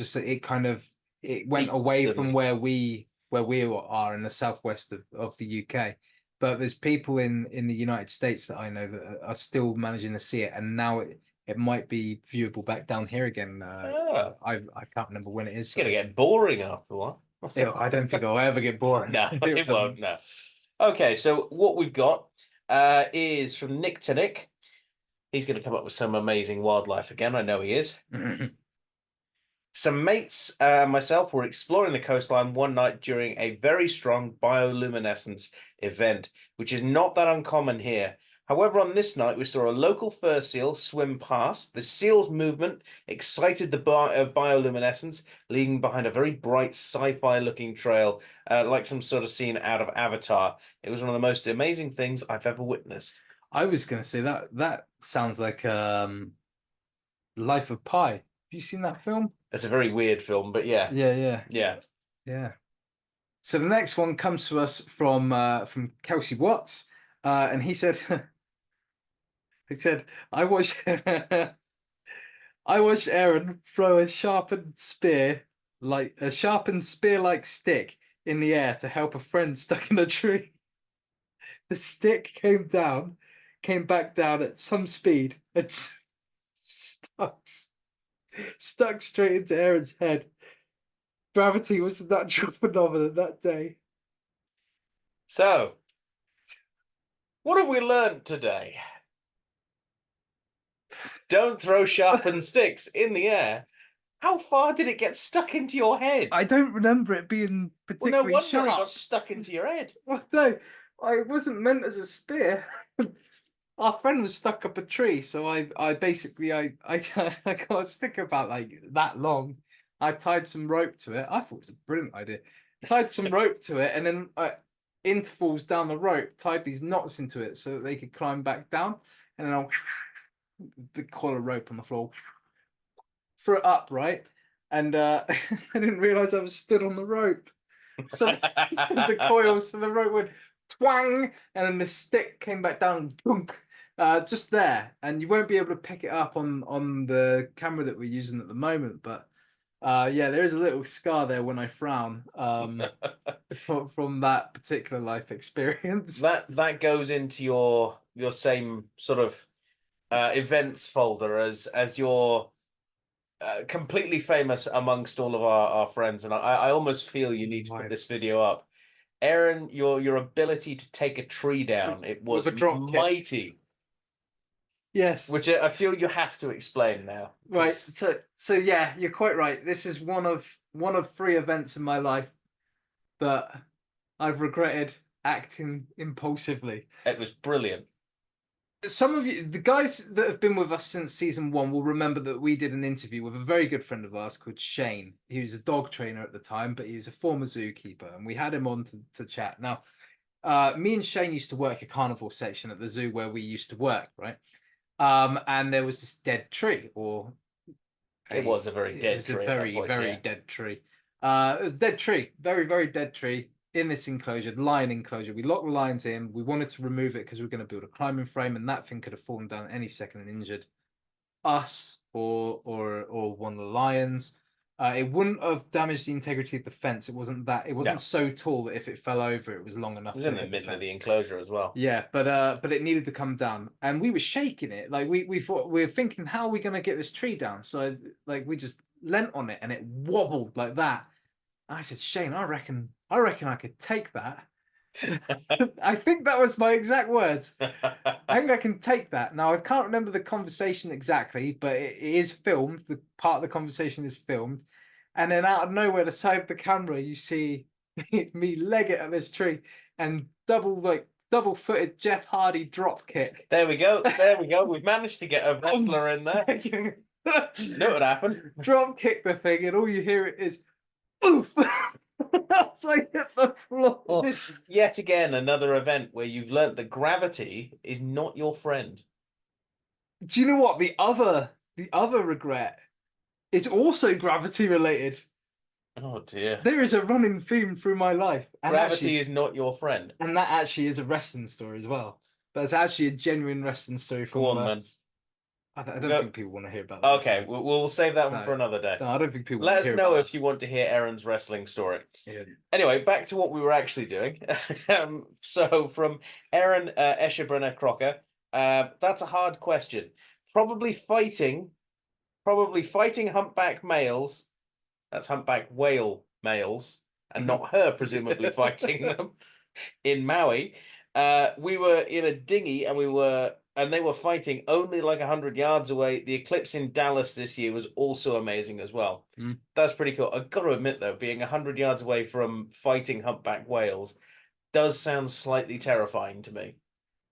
went away from where we are in the southwest of the UK. But there's people in the United States that I know that are still managing to see it, and now it might be viewable back down here again. I can't remember when it is. It's going to get boring after a while. I don't think I'll ever get boring. No, it won't. No. Okay, so what we've got is from Nick to Nick. He's going to come up with some amazing wildlife again. I know he is. Some mates and myself were exploring the coastline one night during a very strong bioluminescence event, which is not that uncommon here. However, on this night, we saw a local fur seal swim past. The seal's movement excited the bioluminescence, leaving behind a very bright sci-fi looking trail, like some sort of scene out of Avatar. It was one of the most amazing things I've ever witnessed. I was going to say that sounds like Life of Pi. Have you seen that film? It's a very weird film, but yeah. Yeah. So the next one comes to us from Kelsey Watts, and he said, I watched Aaron throw a sharpened spear-like stick in the air to help a friend stuck in a tree. The stick came back down at some speed and stuck straight into Aaron's head. Gravity was the natural phenomenon that day. So, what have we learned today? Don't throw sharpened sticks in the air. How far did it get stuck into your head? I don't remember it being particularly no wonder sharp. It got stuck into your head. Well, no, it wasn't meant as a spear. Our friend was stuck up a tree, so I basically I got a stick about like that long. I tied some rope to it. I thought it was a brilliant idea. Tied some rope to it, and then intervals down the rope, tied these knots into it so that they could climb back down. And then I'll big coil of rope on the floor, threw it up, right? And I didn't realize I was stood on the rope. So the coils, so the rope went twang, and then the stick came back down, dunk, just there. And you won't be able to pick it up on the camera that we're using at the moment, but yeah, there is a little scar there when I frown from that particular life experience. That goes into your same sort of events folder as your completely famous amongst all of our friends, and I almost feel you need to put this video up Aaron, your ability to take a tree down, it was With a drop kick. mighty. Yes. Which I feel you have to explain now. Right. So yeah, you're quite right. This is one of 3 events in my life that I've regretted acting impulsively. It was brilliant. Some of you, the guys that have been with us since season 1, will remember that we did an interview with a very good friend of ours called Shane. He was a dog trainer at the time, but he was a former zookeeper, and we had him on to chat. Now, me and Shane used to work a carnival section at the zoo where we used to work, right? And there was this dead tree, or it was a very dead tree. It was a very dead tree. It was a dead tree, very, very dead tree in this enclosure, lion enclosure. We locked the lions in. We wanted to remove it because we were going to build a climbing frame, and that thing could have fallen down any second and injured us or one of the lions. It wouldn't have damaged the integrity of the fence. It wasn't so tall that if it fell over, it was long enough. It was in the middle of the enclosure as well. Yeah, but it needed to come down, and we were shaking it. Like we thought, we were thinking, how are we going to get this tree down? So like we just leant on it, and it wobbled like that. I said, Shane, I reckon I could take that. I think that was my exact words. I think I can take that. Now I can't remember the conversation exactly, but it is filmed. The part of the conversation is filmed, and then out of nowhere, the side of the camera, you see me leg it at this tree and double-footed Jeff Hardy drop kick. There we go. We've managed to get a wrestler in there. You know what happened? Drop kick the thing, and all you hear is oof. So I hit the floor. This yet again another event where you've learnt that gravity is not your friend. Do you know what the other regret is also gravity related? Oh dear. There is a running theme through my life. And gravity is not your friend. And that actually is a wrestling story as well. That's actually a genuine wrestling story from... Go on, man. I don't think people want to hear about that. Okay, we'll save that one for another day. No, I don't think people Let want to hear us know about if you want to hear Aaron's wrestling story. Yeah. Anyway, back to what we were actually doing. So from Aaron Eschebrunner Crocker, that's a hard question. Probably fighting humpback males. That's humpback whale males, and not her presumably fighting them in Maui. We were in a dinghy, and they were fighting only like 100 yards away. The eclipse in Dallas this year was also amazing as well. That's pretty cool. I've got to admit though, being 100 yards away from fighting humpback whales does sound slightly terrifying to me.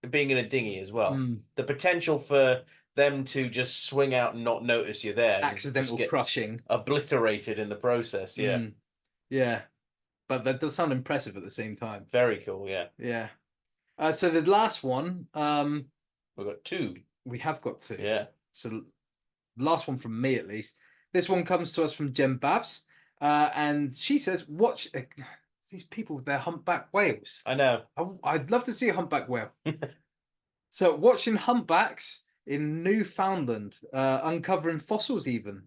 Being in a dinghy as well. The potential for them to just swing out and not notice you're there. Accidental crushing. Obliterated in the process, yeah. Yeah. But that does sound impressive at the same time. Very cool, yeah. Yeah. So the last one... We've got 2. We have got 2. Yeah. So the last one from me, at least. This one comes to us from Jem Babs. And she says, watch these people with their humpback whales. I know. I'd love to see a humpback whale. So watching humpbacks in Newfoundland, uncovering fossils even.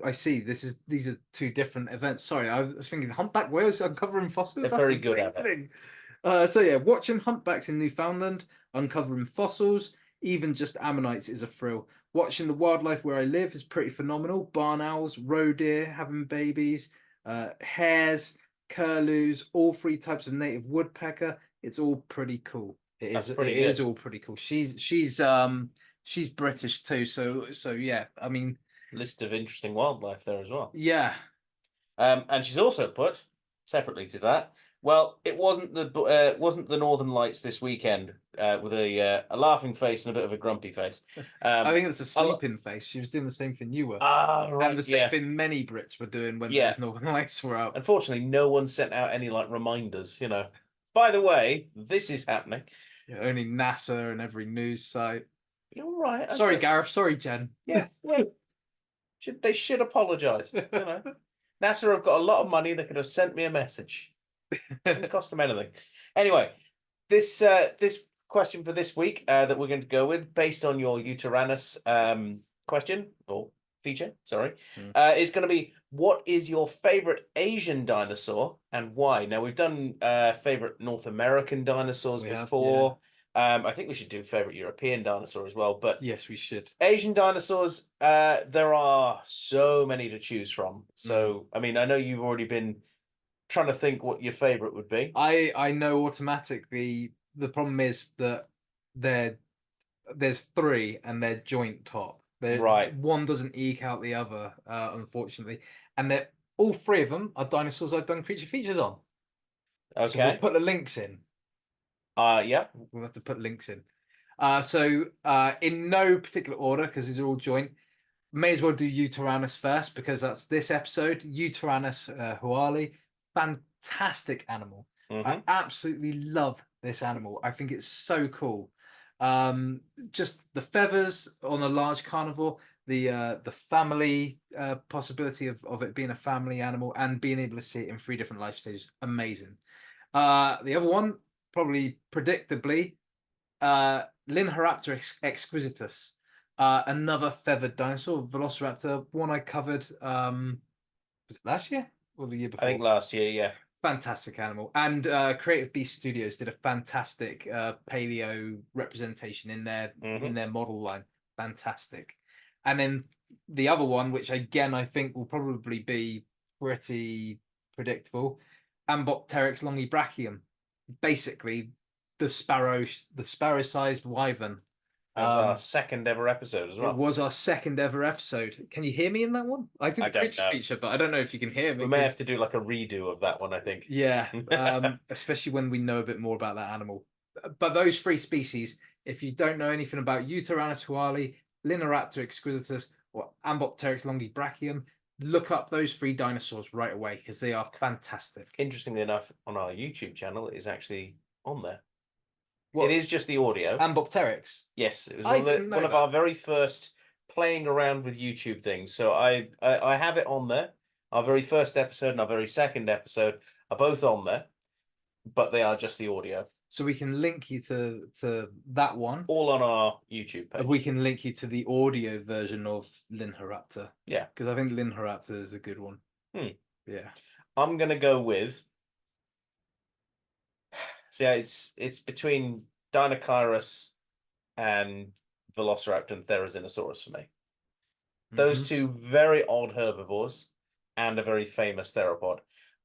I see. These are 2 different events. Sorry, I was thinking humpback whales uncovering fossils. They're very good at it. So yeah, watching humpbacks in Newfoundland, uncovering fossils, even just ammonites is a thrill. Watching the wildlife where I live is pretty phenomenal. Barn owls, roe deer having babies, hares, curlews, all 3 types of native woodpecker. It's all pretty cool. It is all pretty cool. She's British too, so yeah. I mean, list of interesting wildlife there as well. Yeah. And she's also put separately to that. Well, it wasn't the Northern Lights this weekend with a laughing face and a bit of a grumpy face. I think it's a sleeping face. She was doing the same thing you were. Right. And the same thing many Brits were doing when those Northern Lights were out. Unfortunately, no one sent out any reminders. By the way, this is happening. Yeah, only NASA and every news site. You're right. Okay. Sorry, Gareth. Sorry, Jen. Yeah. They should apologise. NASA have got a lot of money. They could have sent me a message. Didn't cost them anything. Anyway, this question for this week that we're going to go with, based on your Yutyrannus question or feature, sorry, is going to be, what is your favourite Asian dinosaur and why? Now, we've done favourite North American dinosaurs before. Yeah. I think we should do favourite European dinosaur as well. But yes, we should. Asian dinosaurs, there are so many to choose from. So, I mean, I know you've already been trying to think what your favourite would be. I know automatically. The problem is that there's three and they're joint top. Right. One doesn't eke out the other, unfortunately. And they're all three of them are dinosaurs I've done creature features on. Okay. So we'll put the links in. Yeah. We'll have to put links in. So in no particular order, because these are all joint. May as well do Yutyrannus first, because that's this episode. Yutyrannus huali, fantastic animal. I absolutely love this animal. I think it's so cool. Just the feathers on a large carnivore, the family possibility of it being a family animal and being able to see it in 3 different life stages, amazing. The other one, probably predictably, Linheraptor exquisitus, another feathered dinosaur, Velociraptor, one I covered, was it last year or the year before? I think last year, yeah. Fantastic animal. And Creative Beast Studios did a fantastic paleo representation in their model line. Fantastic. And then the other one, which again I think will probably be pretty predictable, Ambopteryx longibrachium. Basically the sparrow-sized wyvern. That was our second ever episode as well. It was our second ever episode. Can you hear me in that one? I did the creature feature, but I don't know if you can hear me. We may have to do like a redo of that one, I think. Yeah, especially when we know a bit more about that animal. But those 3 species, if you don't know anything about Yutyrannus huali, Linheraptor exquisitus, or Ambopteryx longibrachium, look up those 3 dinosaurs right away because they are fantastic. Interestingly enough, on our YouTube channel, it is actually on there. What? It is just the audio. Ambopteryx? Yes, it was one of our very first playing around with YouTube things. So I have it on there. Our very first episode and our very second episode are both on there, but they are just the audio. So we can link you to that one. All on our YouTube page. We can link you to the audio version of Linheraptor. Yeah. Because I think Linheraptor is a good one. Yeah. I'm going to go with... So yeah, it's between Dinocyrus and Velociraptor and Therizinosaurus for me. Those 2 very odd herbivores and a very famous theropod.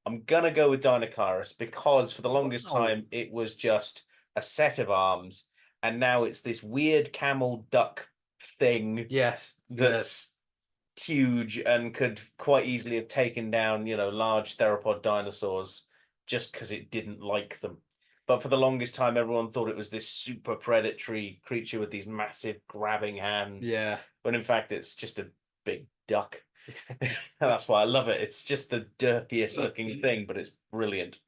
I'm going to go with Dinocyrus because for the longest time it was just a set of arms, and now it's this weird camel duck thing. Yes. That's huge and could quite easily have taken down, large theropod dinosaurs just because it didn't like them. But for the longest time, everyone thought it was this super predatory creature with these massive grabbing hands. Yeah. When in fact, it's just a big duck. That's why I love it. It's just the derpiest looking thing, but it's brilliant.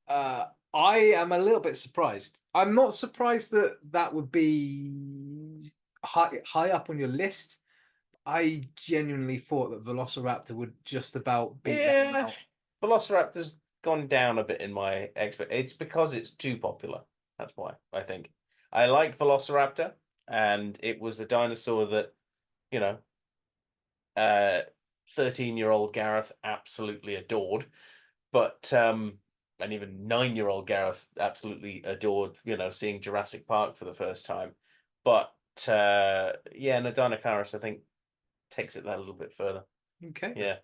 I am a little bit surprised. I'm not surprised that would be high up on your list. I genuinely thought that Velociraptor would just about beat them out. Velociraptor's gone down a bit in my it's because it's too popular. That's why, I think. I like Velociraptor, and it was a dinosaur that, 13-year-old Gareth absolutely adored, but and even 9-year-old Gareth absolutely adored, seeing Jurassic Park for the first time. But Dinocyrus, I think, takes it that a little bit further. Okay. Yeah.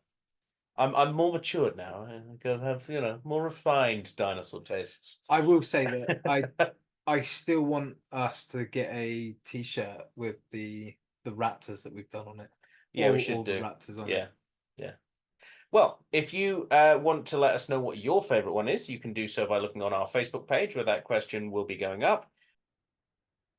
I'm more matured now. I'm gonna have, more refined dinosaur tastes. I will say that I still want us to get a t-shirt with the raptors that we've done on it. Yeah, we should do. The raptors on it. Yeah. Well, if you want to let us know what your favorite one is, you can do so by looking on our Facebook page, where that question will be going up.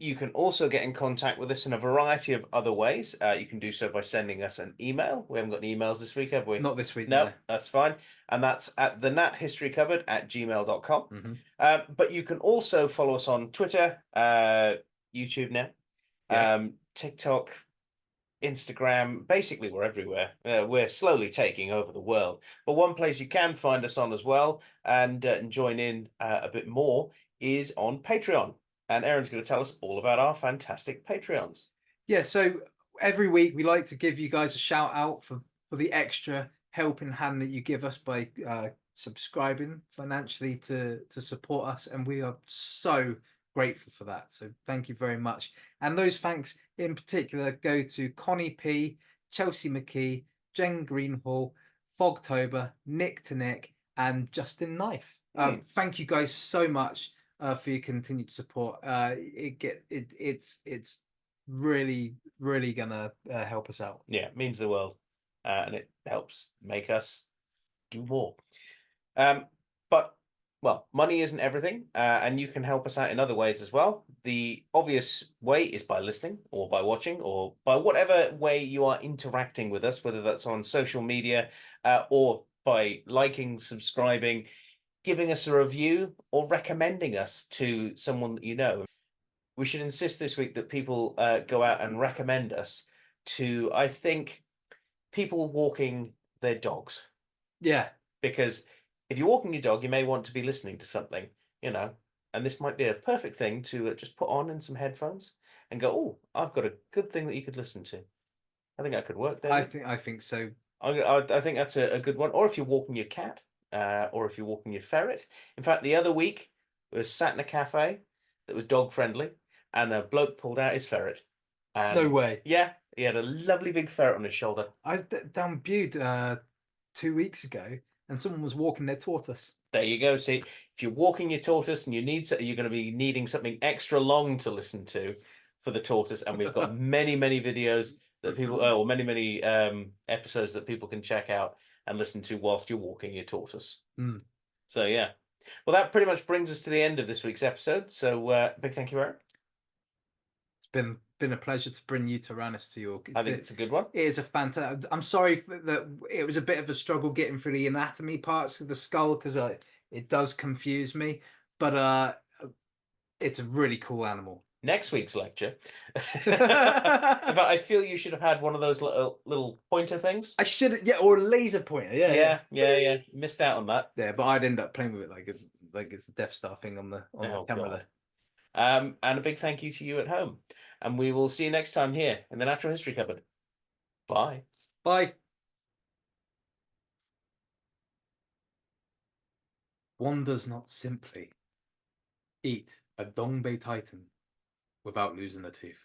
You can also get in contact with us in a variety of other ways. You can do so by sending us an email. We haven't got any emails this week, have we? Not this week. No, that's fine. And that's at thenathistorykcupboard@gmail.com. But you can also follow us on Twitter, YouTube now, TikTok, Instagram. Basically, we're everywhere. We're slowly taking over the world. But one place you can find us on as well and join in a bit more is on Patreon. And Aaron's going to tell us all about our fantastic Patreons. Yeah, so every week we like to give you guys a shout out for the extra helping hand that you give us by subscribing financially to support us. And we are so grateful for that. So thank you very much. And those thanks in particular go to Connie P, Chelsea McKee, Jen Greenhall, Fogtober, Nick to Nick, and Justin Knife. Hmm. Thank you guys so much for your continued support. It's really gonna help us out. Yeah, it means the world, and it helps make us do more. But well, money isn't everything, and you can help us out in other ways as well. The obvious way is by listening, or by watching, or by whatever way you are interacting with us, whether that's on social media, or by liking, subscribing, giving us a review, or recommending us to someone that you know. We should insist this week that people go out and recommend us to, I think, people walking their dogs. Yeah. Because if you're walking your dog, you may want to be listening to something, and this might be a perfect thing to just put on in some headphones and go, oh, I've got a good thing that you could listen to. I think that could work, David. I think so. I think that's a good one. Or if you're walking your cat, or if you're walking your ferret. In fact, the other week, we was sat in a cafe that was dog friendly, and a bloke pulled out his ferret. And No way. yeah, he had a lovely big ferret on his shoulder. I was down Bude 2 weeks ago, and someone was walking their tortoise. There you go. See, if you're walking your tortoise and you're going to be needing something extra long to listen to for the tortoise, and we've got many videos that people, or many episodes that people can check out and listen to whilst you're walking your tortoise. Mm. So yeah, well, that pretty much brings us to the end of this week's episode. So big thank you, Eric. It's been a pleasure to bring Yutyrannus to York. I think it's a good one. It is a fantastic. I'm sorry that it was a bit of a struggle getting through the anatomy parts of the skull because it does confuse me, but it's a really cool animal. Next week's lecture, but I feel you should have had one of those little pointer things. I should, yeah, or a laser pointer. Yeah. Missed out on that. Yeah, but I'd end up playing with it like it's the Death Star thing on the camera. And a big thank you to you at home. And we will see you next time here in the Natural History Cupboard. Bye. Bye. One does not simply eat a Dongbei Titan without losing a tooth.